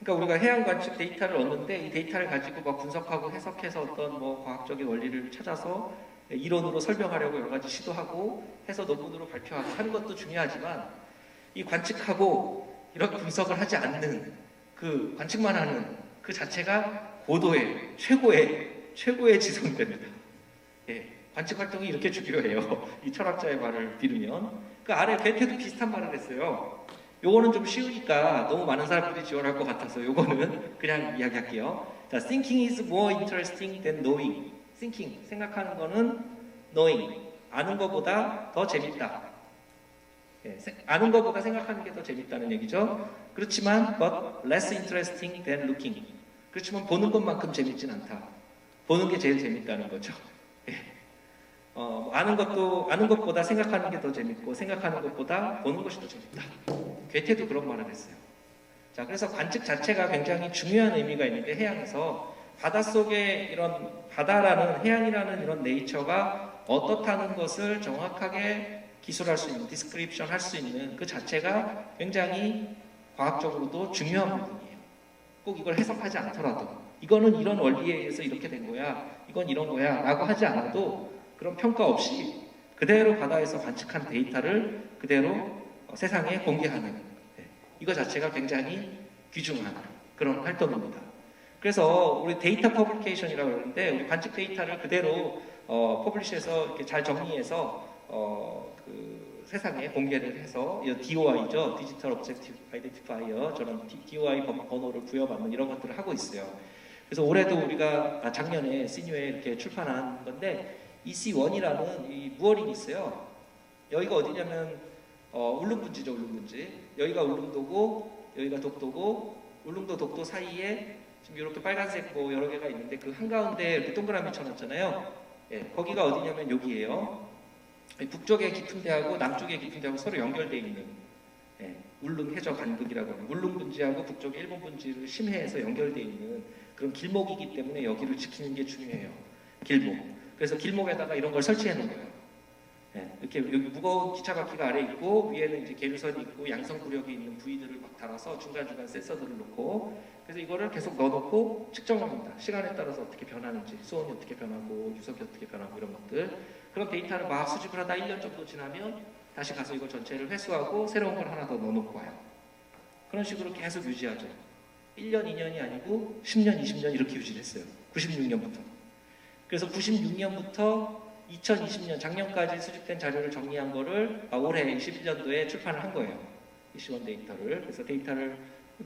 Speaker 2: 그러니까 우리가 해양 관측 데이터를 얻는데 이 데이터를 가지고 막 분석하고 해석해서 어떤 뭐 과학적인 원리를 찾아서 이론으로 설명하려고 여러 가지 시도하고 해서 논문으로 발표하고 하는 것도 중요하지만 이 관측하고 이런 분석을 하지 않는 그 관측만 하는 그 자체가 고도의 최고의 지성입니다. 예, 관측 활동이 이렇게 중요해요. 이 철학자의 말을 빌으면 그 아래 베테도 비슷한 말을 했어요. 요거는 좀 쉬우니까 너무 많은 사람들이 지원할 것 같아서 요거는 그냥 이야기할게요. 자, thinking is more interesting than knowing. thinking, 생각하는 거는 knowing, 아는 것보다 더 재밌다. 예, 아는 것보다 생각하는 게 더 재밌다는 얘기죠. 그렇지만 but less interesting than looking. 그렇지만 보는 것만큼 재밌진 않다. 보는 게 제일 재밌다는 거죠. 예. 아는 것보다 생각하는 게 더 재밌고 생각하는 것보다 보는 것이 더 재밌다. 괴테도 그런 말을 했어요. 자, 그래서 관측 자체가 굉장히 중요한 의미가 있는데 해양에서 바닷속에 이런 바다라는 해양이라는 이런 네이처가 어떻다는 것을 정확하게 기술할 수 있는, 디스크립션 할 수 있는 그 자체가 굉장히 과학적으로도 중요한 부분이에요. 꼭 이걸 해석하지 않더라도 이거는 이런 원리에 의해서 이렇게 된 거야, 이건 이런 거야 라고 하지 않아도 그런 평가 없이 그대로 바다에서 관측한 데이터를 그대로 세상에 공개하는 이거 자체가 굉장히 귀중한 그런 활동입니다. 그래서 우리 데이터 퍼블리케이션이라고 그러는데 우리 관측 데이터를 그대로 퍼블리시해서 이렇게 잘 정리해서 그 세상에 공개를 해서 DOI죠, 디지털 오브젝티브 아이덴티파이어, 저런 DOI 번호를 부여받는 이런 것들을 하고 있어요. 그래서 올해도 우리가 작년에 시니어에 이렇게 출판한 건데 EC1이라는 이 무어링이 있어요. 여기가 어디냐면 울릉분지죠, 울릉분지. 여기가 울릉도고 여기가 독도고 울릉도 독도 사이에 지금 이렇게 빨간색 뭐 여러 개가 있는데 그 한가운데 이렇게 동그라미 쳐놨잖아요. 예, 거기가 어디냐면 여기예요. 북쪽의 깊은 데하고 남쪽의 깊은 데하고 서로 연결되어 있는 울릉 해저 간극이라고 하는 울릉분지하고 북쪽의 일본 분지를 심해해서 연결되어 있는 그런 길목이기 때문에 여기를 지키는 게 중요해요. 길목. 그래서 길목에다가 이런 걸 설치해 놓은 거예요. 이렇게 여기 무거운 기차 바퀴가 아래 있고 위에는 이제 계류선이 있고 양성 구력이 있는 부위들을 막 달아서 중간중간 센서들을 놓고 그래서 이거를 계속 넣어놓고 측정합니다. 시간에 따라서 어떻게 변하는지, 수온이 어떻게 변하고 유속이 어떻게 변하고 이런 것들. 그런 데이터를 막 수집을 하다 1년 정도 지나면 다시 가서 이걸 전체를 회수하고 새로운 걸 하나 더 넣어놓고 와요. 그런 식으로 계속 유지하죠. 1년, 2년이 아니고 10년, 20년 이렇게 유지를 했어요. 96년부터. 그래서 96년부터 2020년 작년까지 수집된 자료를 정리한 거를 올해 21년도에 출판을 한 거예요. EC1 데이터를. 그래서 데이터를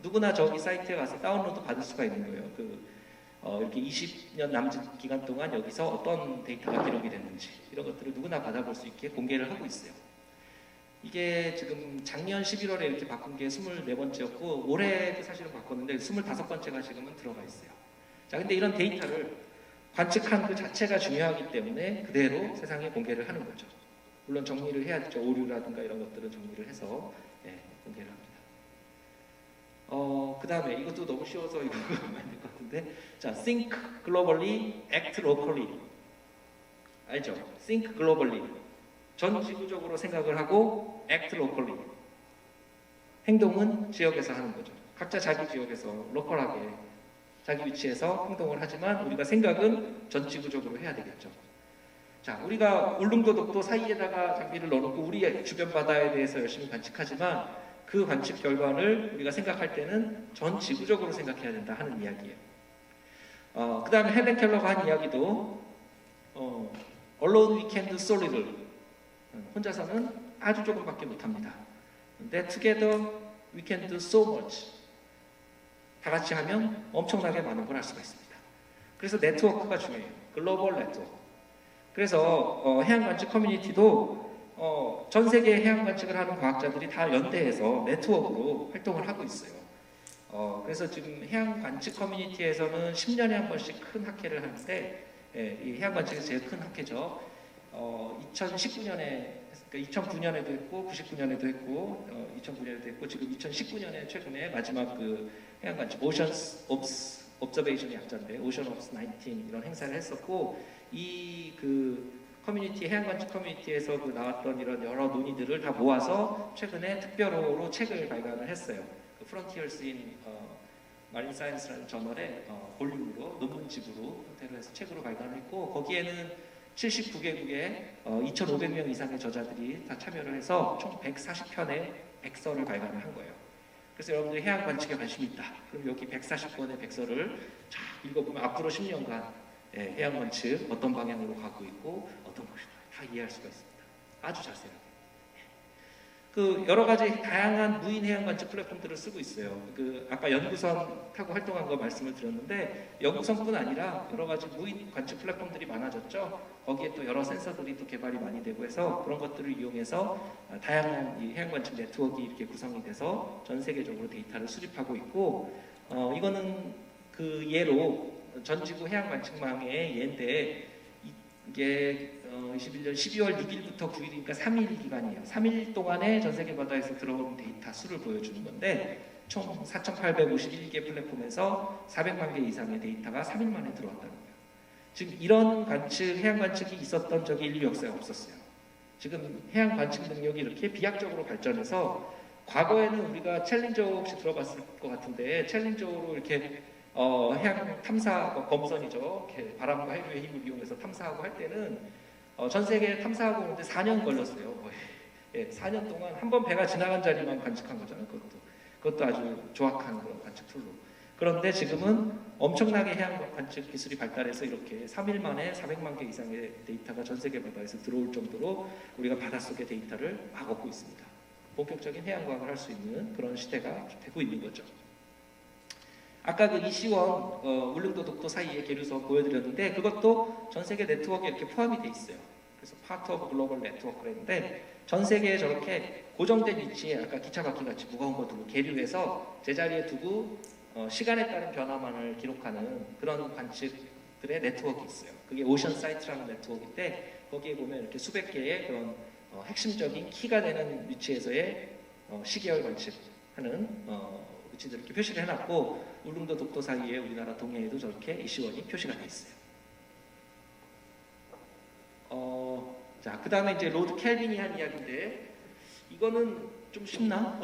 Speaker 2: 누구나 저기 사이트에 가서 다운로드 받을 수가 있는 거예요. 이렇게 20년 남짓 기간 동안 여기서 어떤 데이터가 기록이 됐는지 이런 것들을 누구나 받아볼 수 있게 공개를 하고 있어요. 이게 지금 작년 11월에 이렇게 바꾼 게 24번째였고 올해도 사실은 바꿨는데 25번째가 지금은 들어가 있어요. 자, 근데 이런 데이터를 관측한 그 자체가 중요하기 때문에 그대로 세상에 공개를 하는 거죠. 물론 정리를 해야 되죠. 오류라든가 이런 것들은 정리를 해서 공개를 합니다. 그 다음에 이것도 너무 쉬워서 이거 하면 안 될 것 같은데 자, think globally, act locally 알죠? think globally 전 지구적으로 생각을 하고 act locally 행동은 지역에서 하는 거죠. 각자 자기 지역에서 로컬하게 자기 위치에서 행동을 하지만 우리가 생각은 전 지구적으로 해야 되겠죠. 자, 우리가 울릉도 독도 사이에다가 장비를 넣어놓고 우리 주변 바다에 대해서 열심히 관측하지만 그 관측 결과를 우리가 생각할 때는 전 지구적으로 생각해야 된다 하는 이야기예요. 그 다음에 헬렌 켈러가 한 이야기도 Alone we can do so little. 혼자서는 아주 조금밖에 못합니다. 근데 together we can do so much. 다 같이 하면 엄청나게 많은 걸 할 수가 있습니다. 그래서 네트워크가 중요해요. 글로벌 네트워크. 그래서 해양 관측 커뮤니티도 전 세계 해양 관측을 하는 과학자들이 다 연대해서 네트워크로 활동을 하고 있어요. 그래서 지금 해양 관측 커뮤니티에서는 10년에 한 번씩 큰 학회를 하는데 이 해양 관측에서 제일 큰 학회죠. 2019년에 그러니까 2009년에도 했고 99년에도 했고 2009년에도 했고 지금 2019년에 최근에 마지막 그 해양 관측 오션스 옵저베이션이 약자인데 오션 옵스 19 이런 행사를 했었고 이 그 커뮤니티 해양 관측 커뮤니티에서 그 나왔던 이런 여러 논의들을 다 모아서 최근에 특별호로 책을 발간을 했어요. 그 Frontiers in 마린 사이언스라는 저널에 볼륨으로 논문집으로 형태로 해서 책으로 발간했고 거기에는 79개국의 2,500명 이상의 저자들이 다 참여를 해서 총 140편의 백서를 발간을 한 거예요. 그래서 여러분들이 해양 관측에 관심이 있다. 그럼 여기 140권의 백서를 쫙 읽어보면 앞으로 10년간 해양 관측 어떤 방향으로 가고 있고 어떤 것이다 다 이해할 수가 있습니다. 아주 자세하게. 그 여러 가지 다양한 무인 해양 관측 플랫폼들을 쓰고 있어요. 그 아까 연구선 타고 활동한 거 말씀을 드렸는데 연구선뿐 아니라 여러 가지 무인 관측 플랫폼들이 많아졌죠. 거기에 또 여러 센서들이 또 개발이 많이 되고 해서 그런 것들을 이용해서 다양한 이 해양 관측 네트워크가 이렇게 구성이 돼서 전 세계적으로 데이터를 수집하고 있고 이거는 그 예로 전지구 해양 관측망의 예인데 이게 21년 12월 6일부터 9일이니까 3일 기간이에요. 3일 동안에 전 세계 바다에서 들어온 데이터 수를 보여주는 건데 총 4,851개 플랫폼에서 400만 개 이상의 데이터가 3일 만에 들어왔다는 거예요. 지금 이런 관측, 해양 관측이 있었던 적이 인류 역사에 없었어요. 지금 해양 관측 능력이 이렇게 비약적으로 발전해서 과거에는 우리가 챌린저 혹시 들어봤을 것 같은데 챌린저로 이렇게 해양 탐사 검선이죠. 이렇게 바람과 해류의 힘을 이용해서 탐사하고 할 때는 전 세계 탐사하고 오는데 4년 걸렸어요. 거의. 4년 동안 한 번 배가 지나간 자리만 관측한 거잖아요. 그것도 아주 조악한 그런 관측 툴로. 그런데 지금은 엄청나게 해양 관측 기술이 발달해서 이렇게 3일 만에 400만 개 이상의 데이터가 전 세계 바다에서 들어올 정도로 우리가 바닷속의 데이터를 막 얻고 있습니다. 본격적인 해양과학을 할 수 있는 그런 시대가 되고 있는 거죠. 아까 그 이시원 울릉도 독도 사이의 계류서 보여드렸는데 그것도 전 세계 네트워크에 이렇게 포함이 돼 있어요. 그래서 파트 오브 글로벌 네트워크를 했는데 전 세계에 저렇게 고정된 위치에 아까 기차 바퀴 같이 무거운 거 두고 계류해서 제자리에 두고 시간에 따른 변화만을 기록하는 그런 관측들의 네트워크가 있어요. 그게 오션 사이트라는 네트워크인데 거기에 보면 이렇게 수백 개의 그런 핵심적인 키가 되는 위치에서의 시계열 관측하는 위치들 이렇게 표시를 해놨고 울릉도 독도 사이에 우리나라 동해에도 저렇게 이시원이 표시가 돼 있어요. 자, 그 다음에 이제 로드 켈빈이 한 이야기인데 이거는 좀 쉽나?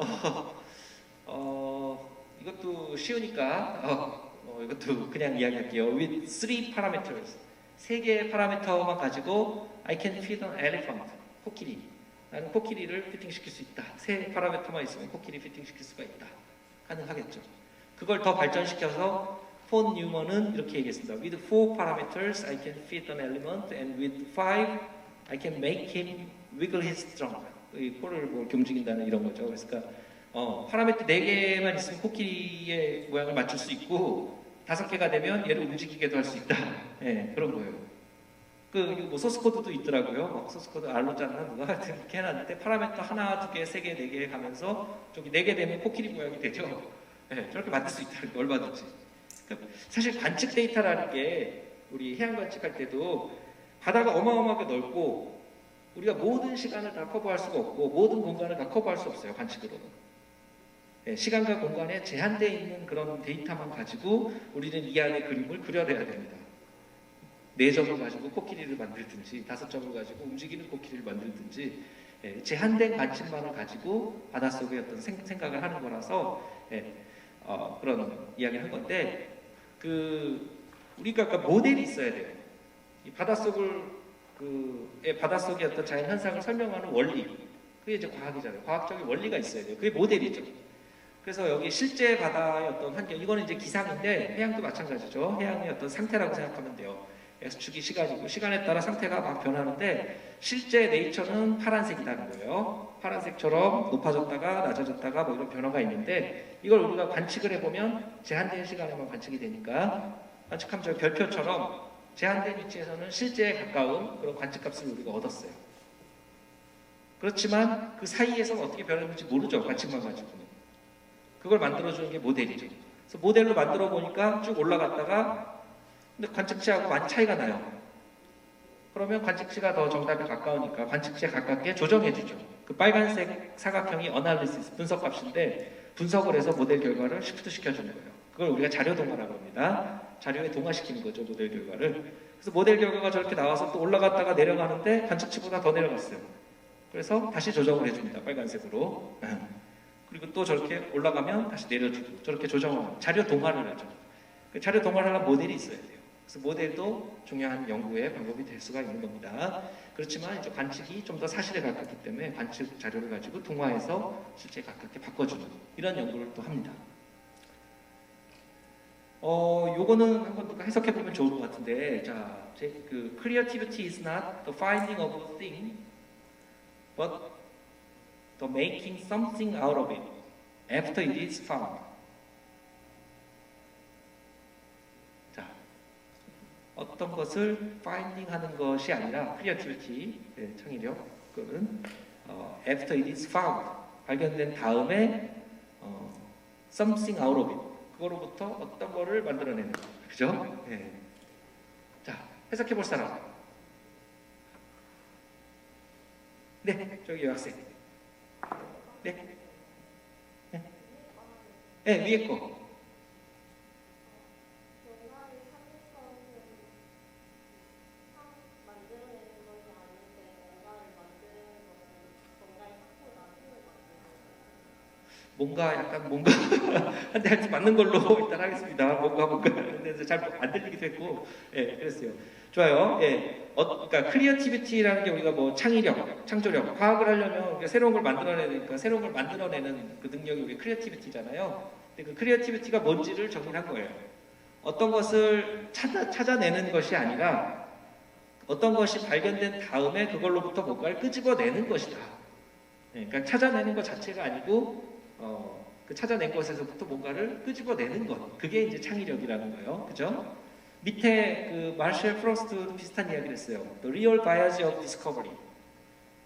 Speaker 2: 이것도 쉬우니까 이것도 그냥 이야기할게요. With 3 parameters, 3개의 파라미터만 가지고 I can feed an elephant, 코끼리. 나는 코끼리를 피팅시킬 수 있다. 3 파라미터만 있으면 코끼리 피팅시킬 수가 있다. 가능하겠죠. 그걸 더 발전시켜서 폰 뉴먼은 이렇게 얘기했습니다. With 4 parameters, I can feed an element, and with 5, I can make him wiggle his trunk. 이 코를 뭐 이렇게 움직인다는 이런 거죠. 그러니까 파라미터 4개만 있으면 코끼리의 모양을 맞출 수 있고 5개가 되면 얘를 움직이게도 할 수 있다. 네, 그런 거예요. 뭐 소스 코드도 있더라고요. 소스 코드 알로자나 누가 하여튼 이렇게 해놨는데 파라미터 하나, 2개, 3개, 4개 가면서 저기 4개 되면 코끼리 모양이 되죠. 네, 저렇게 만들 수 있다는 거 얼마든지. 그러니까 사실 관측 데이터라는 게 우리 해양 관측할 때도 바다가 어마어마하게 넓고 우리가 모든 시간을 다 커버할 수가 없고 모든 공간을 다 커버할 수 없어요. 관측으로는. 네, 시간과 공간에 제한되어 있는 그런 데이터만 가지고 우리는 이 안에 그림을 그려내야 됩니다. 4점을 가지고 코끼리를 만들든지 5점을 가지고 움직이는 코끼리를 만들든지 제한된 관측만을 가지고 바닷속의 어떤 생각을 하는 거라서 그런 이야기를 한 건데 우리가 아까 모델이 있어야 돼요. 이 바닷속의 어떤 자연 현상을 설명하는 원리, 그게 이제 과학이잖아요. 과학적인 원리가 있어야 돼요. 그게 모델이죠. 그래서 여기 실제 바다의 어떤 환경, 이거는 이제 기상인데 해양도 마찬가지죠. 해양의 어떤 상태라고 생각하면 돼요. S축이 시간이고 시간에 따라 상태가 막 변하는데 실제 네이처는 파란색이라는 거예요. 파란색처럼 높아졌다가 낮아졌다가 뭐 이런 변화가 있는데 이걸 우리가 관측을 해보면 제한된 시간에만 관측이 되니까 관측하면 저 별표처럼 제한된 위치에서는 실제에 가까운 그런 관측값을 우리가 얻었어요. 그렇지만 그 사이에서는 어떻게 변했는지 모르죠. 관측만 가지고는. 그걸 만들어주는 게 모델이죠. 그래서 모델로 만들어 보니까 쭉 올라갔다가 근데 관측치하고 많이 차이가 나요. 그러면 관측치가 더 정답에 가까우니까 관측치에 가깝게 조정해주죠. 그 빨간색 사각형이 어널리시스, 분석값인데 분석을 해서 모델 결과를 시프트 시켜주는 거예요. 그걸 우리가 자료 동화라고 합니다. 자료에 동화시키는 거죠, 모델 결과를. 그래서 모델 결과가 저렇게 나와서 또 올라갔다가 내려가는데 관측치보다 더 내려갔어요. 그래서 다시 조정을 해줍니다, 빨간색으로. 그리고 그리고 또 저렇게 올라가면 다시 내려주고 저렇게 조정을 자료 동화를 하죠. 그 자료 동화를 하려면 모델이 있어야 돼요. 그래서 모델도 중요한 연구의 방법이 될 수가 있는 겁니다. 그렇지만 이제 관측이 좀 더 사실에 가깝기 때문에 관측 자료를 가지고 동화해서 실제 가깝게 바꿔주는 이런 연구를 또 합니다. 요거는 한번 또 해석해 보면 좋을 것 같은데, 자, 그 creativity is not the finding of a thing, but the making something out of it after it is found. 자, 어떤 것을 finding하는 것이 아니라 creativity, 창의력은 after it is found, 발견된 다음에 something out of it. 그거로부터 어떤 거를 만들어내는 거, 그죠? 네. 자, 해석해 볼 사람. 네, 저기 여학생. 네, 네, 네 위에 거. 뭔가 약간 뭔가 한대 할지 맞는 걸로 일단 하겠습니다. 뭔가 근데 잘 안 들리기도 했고, 예, 그랬어요. 좋아요. 예, 그러니까 크리에이티비티라는 게 우리가 뭐 창의력, 창조력, 과학을 하려면 우리가 새로운 걸 만들어내니까 새로운 걸 만들어내는 그 능력이 우리 크리에이티비티잖아요. 근데 그 크리에이티비티가 뭔지를 정의한 거예요. 어떤 것을 찾아내는 것이 아니라 어떤 것이 발견된 다음에 그걸로부터 뭔가를 끄집어내는 것이다. 예, 그러니까 찾아내는 것 자체가 아니고 그 찾아낸 것에서부터 뭔가를 끄집어내는 것, 그게 이제 창의력이라는 거예요, 그죠? 밑에 그 마셜 프로스트도 비슷한 이야기를 했어요. The real voyage of discovery.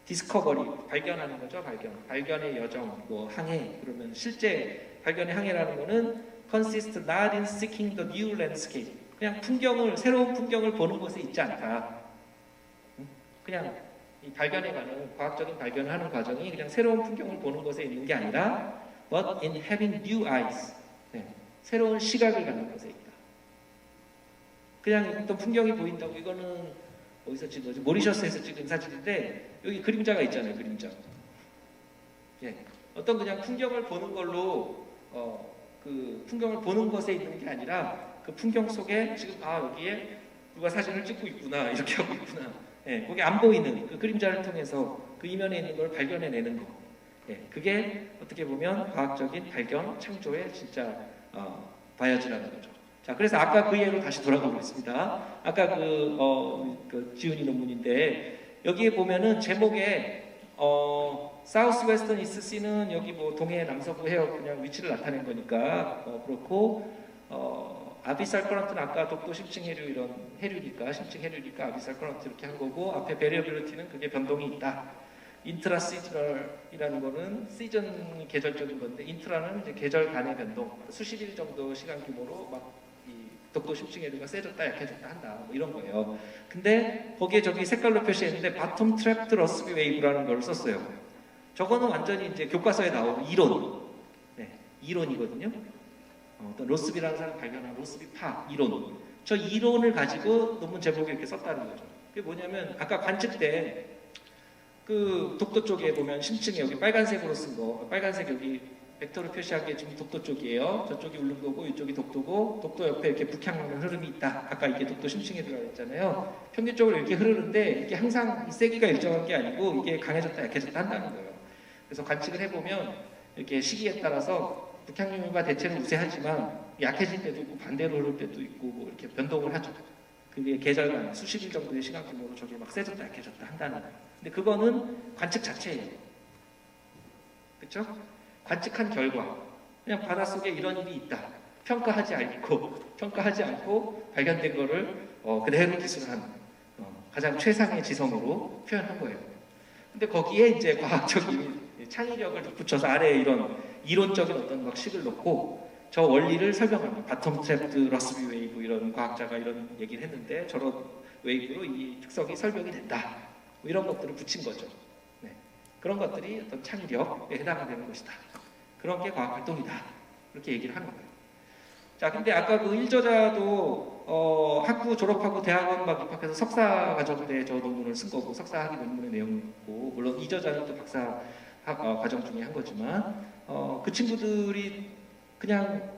Speaker 2: 디스커버리, 발견하는 거죠, 발견의 여정, 뭐 항해. 그러면 실제 발견의 항해라는 거는 consist not in seeking the new landscape. 그냥 새로운 풍경을 보는 것에 있지 않다. 그냥 이 발견에 가는 과학적인 발견을 하는 과정이 그냥 새로운 풍경을 보는 것에 있는 게 아니라 but in having new eyes. 네, 새로운 시각을 갖는 것에 있다. 그냥 어떤 풍경이 보인다고 이거는 어디서 찍은 거지? 모리셔스에서 찍은 사진인데 여기 그림자가 있잖아요. 그림자. 예, 어떤 그냥 풍경을 보는 걸로 그 풍경을 보는 것에 있는 게 아니라 그 풍경 속에 지금 여기에 누가 사진을 찍고 있구나 이렇게 하고 있구나. 예, 거기 안 보이는 그 그림자를 통해서 그 이면에 있는 걸 발견해내는 거. 예, 그게 어떻게 보면 과학적인 발견, 창조의 진짜 바이어즈라는 거죠. 자, 그래서 아까 그 예로 다시 돌아가 보겠습니다. 아까 그 지훈이 논문인데 여기에 보면은 제목에 사우스 웨스턴 이스트 씨는 여기 뭐 동해 남서부 해역 그냥 위치를 나타낸 거니까 그렇고 아비살 커런트는 아까 독도 심층 해류 이런 해류니까 심층 해류니까 아비살 커런트 이렇게 한 거고 앞에 베리어빌리티는 그게 변동이 있다. 인트라 시즈널이라는 거는 시즌이 계절적인 건데 인트라는 이제 계절 간의 변동, 수십 일 정도 시간 규모로 막 이 독도 심층 해류가 세졌다 약해졌다 한다 뭐 이런 거예요. 근데 거기에 저기 색깔로 표시했는데 바텀 트랩드 러스비 웨이브라는 걸 썼어요. 저거는 완전히 이제 교과서에 나오는 이론, 네, 이론이거든요. 어떤 로스비라는 사람 발견한 로스비 파 이론. 저 이론을 가지고 논문 제목에 이렇게 썼다는 거죠. 그게 뭐냐면 아까 관측 때 그 독도 쪽에 보면 심층에 여기 빨간색으로 쓴 거, 빨간색 여기 벡터로 표시한 게 지금 독도 쪽이에요. 저쪽이 울릉도고 이쪽이 독도고 독도 옆에 이렇게 북향하는 흐름이 있다. 아까 이게 독도 심층에 들어가 있잖아요. 평균적으로 이렇게 흐르는데 이게 항상 이 세기가 일정한 게 아니고 이게 강해졌다 약해졌다 한다는 거예요. 그래서 관측을 해보면 이렇게 시기에 따라서 북향유가 대체는 우세하지만 약해질 때도 있고 반대로 흐를 때도 있고 뭐 이렇게 변동을 하죠. 그게 계절간 수십 일 정도의 시간 규모로 저게 막 세졌다 약해졌다 한다는 거예요. 근데 그거는 관측 자체예요. 그렇죠? 관측한 결과 그냥 바닷속에 이런 일이 있다. 평가하지 않고 발견된 거를 그대로 기술한 가장 최상의 지성으로 표현한 거예요. 근데 거기에 이제 과학적인 창의력을 덧붙여서 아래에 이런 이론적인 어떤 막 식을 넣고 저 원리를 설명합니다. 바텀 트랩드 러스비 웨이브 이런 과학자가 이런 얘기를 했는데 저런 웨이브로 이 특성이 설명이 된다. 뭐 이런 것들을 붙인 거죠. 네. 그런 것들이 어떤 창의력에 해당되는 것이다. 그런 게 과학활동이다. 그렇게 얘기를 하는 거예요. 자, 근데 아까 그 1저자도 학부 졸업하고 대학원 막 입학해서 석사 과정 때 저 논문을 쓴 거고 석사 학위 논문의 내용이 있고 물론 2저자는 또 박사 과정 중에 한 거지만 그 친구들이 그냥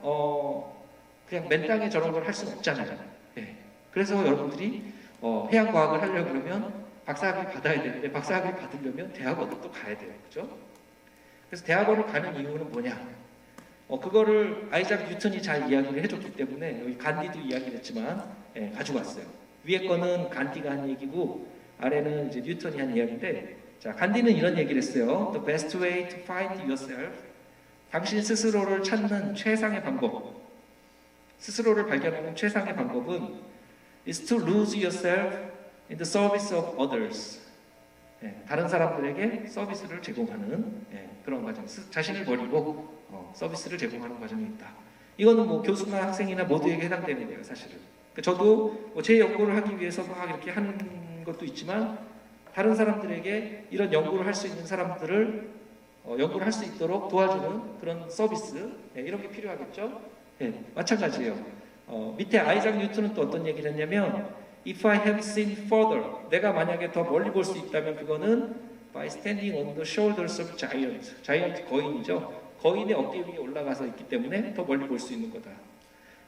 Speaker 2: 맨 땅에 저런 걸 할 수는 없잖아요. 예. 그래서 여러분들이 해양과학을 하려고 그러면 박사학위 받아야 되는데 박사학위 받으려면 대학원을 또 가야 돼요. 그죠? 그래서 대학원을 가는 이유는 뭐냐? 그거를 아이작 뉴턴이 잘 이야기를 해줬기 때문에 여기 간디도 이야기를 했지만 가지고 왔어요. 위에 거는 간디가 한 얘기고 아래는 이제 뉴턴이 한 이야기인데 자, 간디는 이런 얘기를 했어요. The best way to find yourself. 당신 스스로를 찾는 최상의 방법. 스스로를 발견하는 최상의 방법은 is to lose yourself in the service of others. 다른 사람들에게 서비스를 제공하는 그런 과정. 자신을 버리고 서비스를 제공하는 과정이 있다. 이거는 뭐 교수나 학생이나 모두에게 해당되는 거예요, 사실은. 그러니까 저도 제 연구를 하기 위해서 막 이렇게 하는 것도 있지만 다른 사람들에게 이런 연구를 할 수 있는 사람들을 연구를 할 수 있도록 도와주는 그런 서비스 이런 게 필요하겠죠. 마찬가지예요. 밑에 아이작 뉴턴은 또 어떤 얘기를 했냐면 If I have seen further, 내가 만약에 더 멀리 볼 수 있다면 그거는 by standing on the shoulders of giants. giant 거인이죠. 거인의 어깨 위에 올라가서 있기 때문에 더 멀리 볼 수 있는 거다.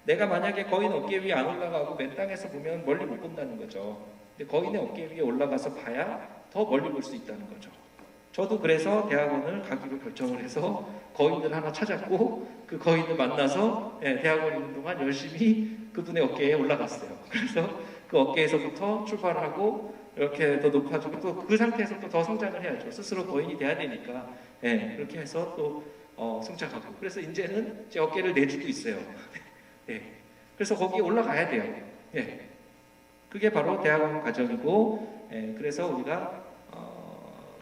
Speaker 2: 내가 만약에 거인 어깨 위에 안 올라가고 맨 땅에서 보면 멀리 못 본다는 거죠. 근데 거인의 어깨 위에 올라가서 봐야 더 멀리 볼 수 있다는 거죠. 저도 그래서 대학원을 가기로 결정을 해서 거인을 하나 찾았고 그 거인을 만나서 대학원에 있는 동안 열심히 그분의 어깨에 올라갔어요. 그래서 그 어깨에서부터 출발하고 이렇게 더 높아지고 또 그 상태에서 또 더 성장을 해야죠. 스스로 거인이 돼야 되니까 그렇게 해서 또 성장하고 그래서 이제는 제 어깨를 내주고 있어요. 그래서 거기에 올라가야 돼요. 그게 바로 대학원 과정이고 그래서 우리가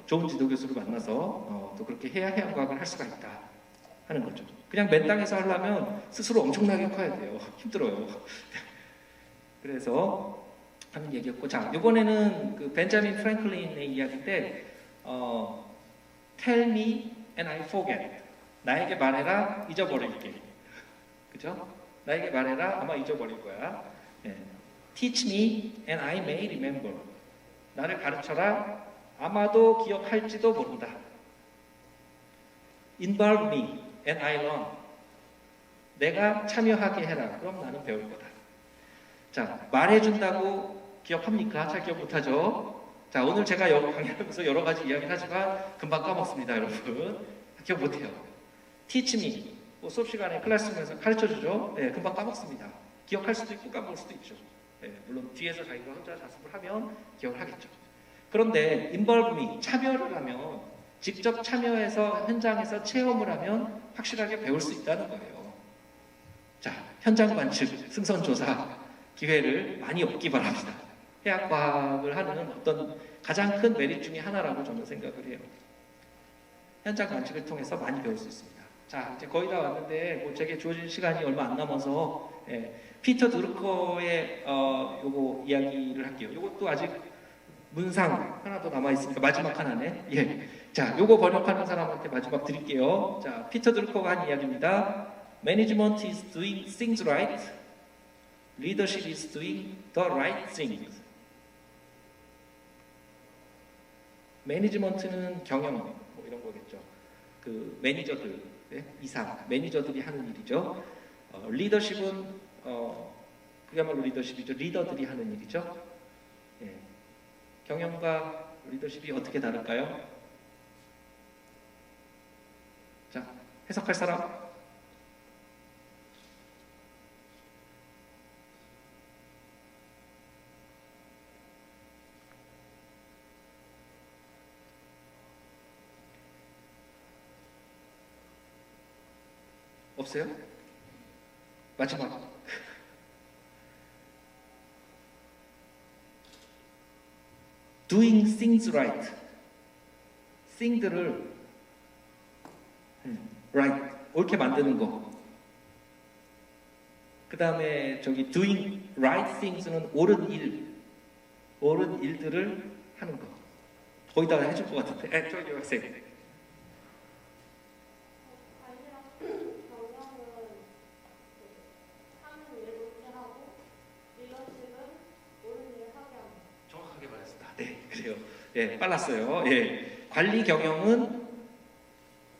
Speaker 2: 좋은 지도교수를 만나서 또 그렇게 해야 해양과학을 할 수가 있다 하는 거죠. 그냥 맨 땅에서 하려면 스스로 엄청나게 커야 돼요. 힘들어요. 그래서 하는 얘기였고, 자 이번에는 그 벤자민 프랭클린의 이야기인데, Tell me and I forget. 나에게 말해라, 잊어버릴게. 그죠? 나에게 말해라, 아마 잊어버릴 거야. Teach me and I may remember. 나를 가르쳐라, 아마도 기억할지도 모른다. Involve me and I learn. 내가 참여하게 해라. 그럼 나는 배울 거다. 자, 말해준다고 기억합니까? 잘 기억 못하죠? 자, 오늘 제가 강의하면서 여러 가지 이야기를 하지만 금방 까먹습니다, 여러분. 기억 못해요. Teach me. 뭐 수업 시간에 클래스룸에서 가르쳐주죠? 금방 까먹습니다. 기억할 수도 있고 까먹을 수도 있죠. 물론 뒤에서 자기가 혼자 자습을 하면 기억을 하겠죠. 그런데 involve me, 참여를 하면 직접 참여해서 현장에서 체험을 하면 확실하게 배울 수 있다는 거예요. 자, 현장 관측, 승선 조사 기회를 많이 얻기 바랍니다. 해양과학을 하는 어떤 가장 큰 메리트 중에 하나라고 저는 생각을 해요. 현장 관측을 통해서 많이 배울 수 있습니다. 자, 이제 거의 다 왔는데 뭐 제게 주어진 시간이 얼마 안 남아서 피터 드루커의 요거 이야기를 할게요. 요것도 아직 문상 하나 더 남아 있으니까 마지막 하나네. 자, 요거 번역하는 사람한테 마지막 드릴게요. 자, 피터 드루커가 한 이야기입니다. Management is doing things right. Leadership is doing the right things. 매니지먼트는 경영 뭐 이런 거겠죠. 그 매니저들, 이상 매니저들이 하는 일이죠. 리더십은 그야말로 리더십이죠. 리더들이 하는 일이죠. 경영과 리더십이 어떻게 다를까요? 자, 해석할 사람? 없어요? 마지막. Doing things right. thing들을 right, 옳게 만드는 거. 그 다음에 저기 doing right things는 옳은 일들을 하는 거. 거의 다 해줄 것 같은데. 저기 학생. 정확하게 말했습니다. 네, 그래요. 빨랐어요. 관리 경영은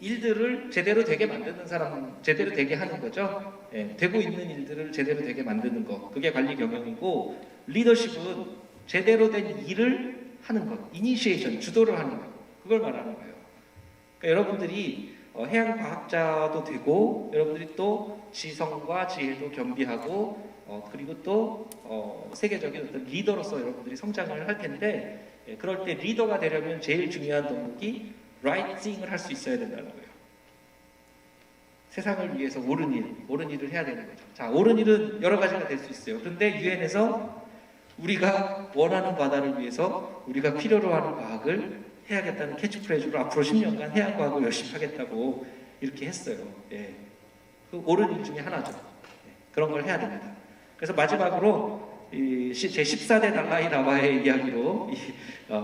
Speaker 2: 일들을 제대로 되게 만드는 사람, 제대로 되게 하는 거죠. 예, 되고 있는 일들을 제대로 되게 만드는 거, 그게 관리 경영이고, 리더십은 제대로 된 일을 하는 것, 이니시에이션, 주도를 하는 것, 그걸 말하는 거예요. 그러니까 여러분들이 해양 과학자도 되고, 여러분들이 또 지성과 지혜도 겸비하고, 그리고 또 세계적인 어떤 리더로서 여러분들이 성장을 할 텐데, 예, 그럴 때 리더가 되려면 제일 중요한 덕목이 right thing을 할 수 있어야 된다는 거예요. 세상을 위해서 옳은 일을 해야 되는 거죠. 자, 옳은 일은 여러 가지가 될 수 있어요. 그런데 유엔에서 우리가 원하는 바다를 위해서 우리가 필요로 하는 과학을 해야겠다는 캐치프레이즈로 앞으로 10년간 해양 과학을 열심히 하겠다고 이렇게 했어요. 예. 그 옳은 일 중에 하나죠. 예. 그런 걸 해야 됩니다. 그래서 마지막으로 제 14대 달라이 라마의 이야기로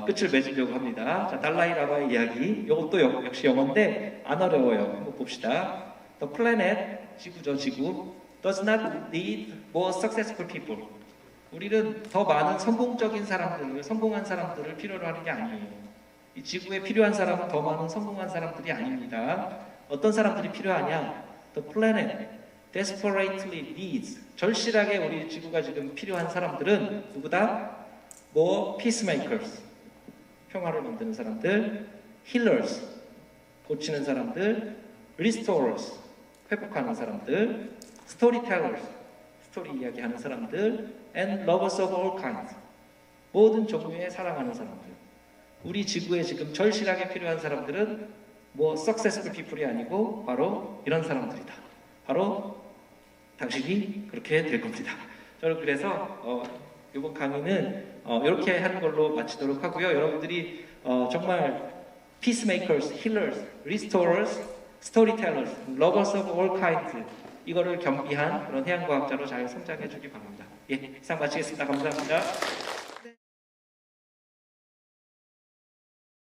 Speaker 2: 끝을 맺으려고 합니다. 자, 달라이 라마의 이야기. 이것도 역시 영어인데 안 어려워요. 한번 봅시다. The planet, 지구죠, 지구. Does not need more successful people. 우리는 더 많은 성공적인 사람들을, 성공한 사람들을 필요로 하는 게 아니에요. 이 지구에 필요한 사람은 더 많은 성공한 사람들이 아닙니다. 어떤 사람들이 필요하냐? The planet desperately needs. 절실하게 우리 지구가 지금 필요한 사람들은 누구다? More peacemakers. 평화를 만드는 사람들. Healers. 고치는 사람들. Restorers. 회복하는 사람들. Storytellers. 스토리 이야기하는 사람들. And lovers of all kinds. 모든 종류의 사랑하는 사람들. 우리 지구에 지금 절실하게 필요한 사람들은 뭐 successful people이 아니고 바로 이런 사람들이다. 바로 당신이 그렇게 될 겁니다. 저는 그래서 이번 강의는 이렇게 하는 걸로 마치도록 하고요. 여러분들이 정말 peacemakers, healers, restorers, storytellers, lovers of all kinds 이거를 겸비한 그런 해양과학자로 잘 성장해 주기 바랍니다. 예, 이상 마치겠습니다. 감사합니다.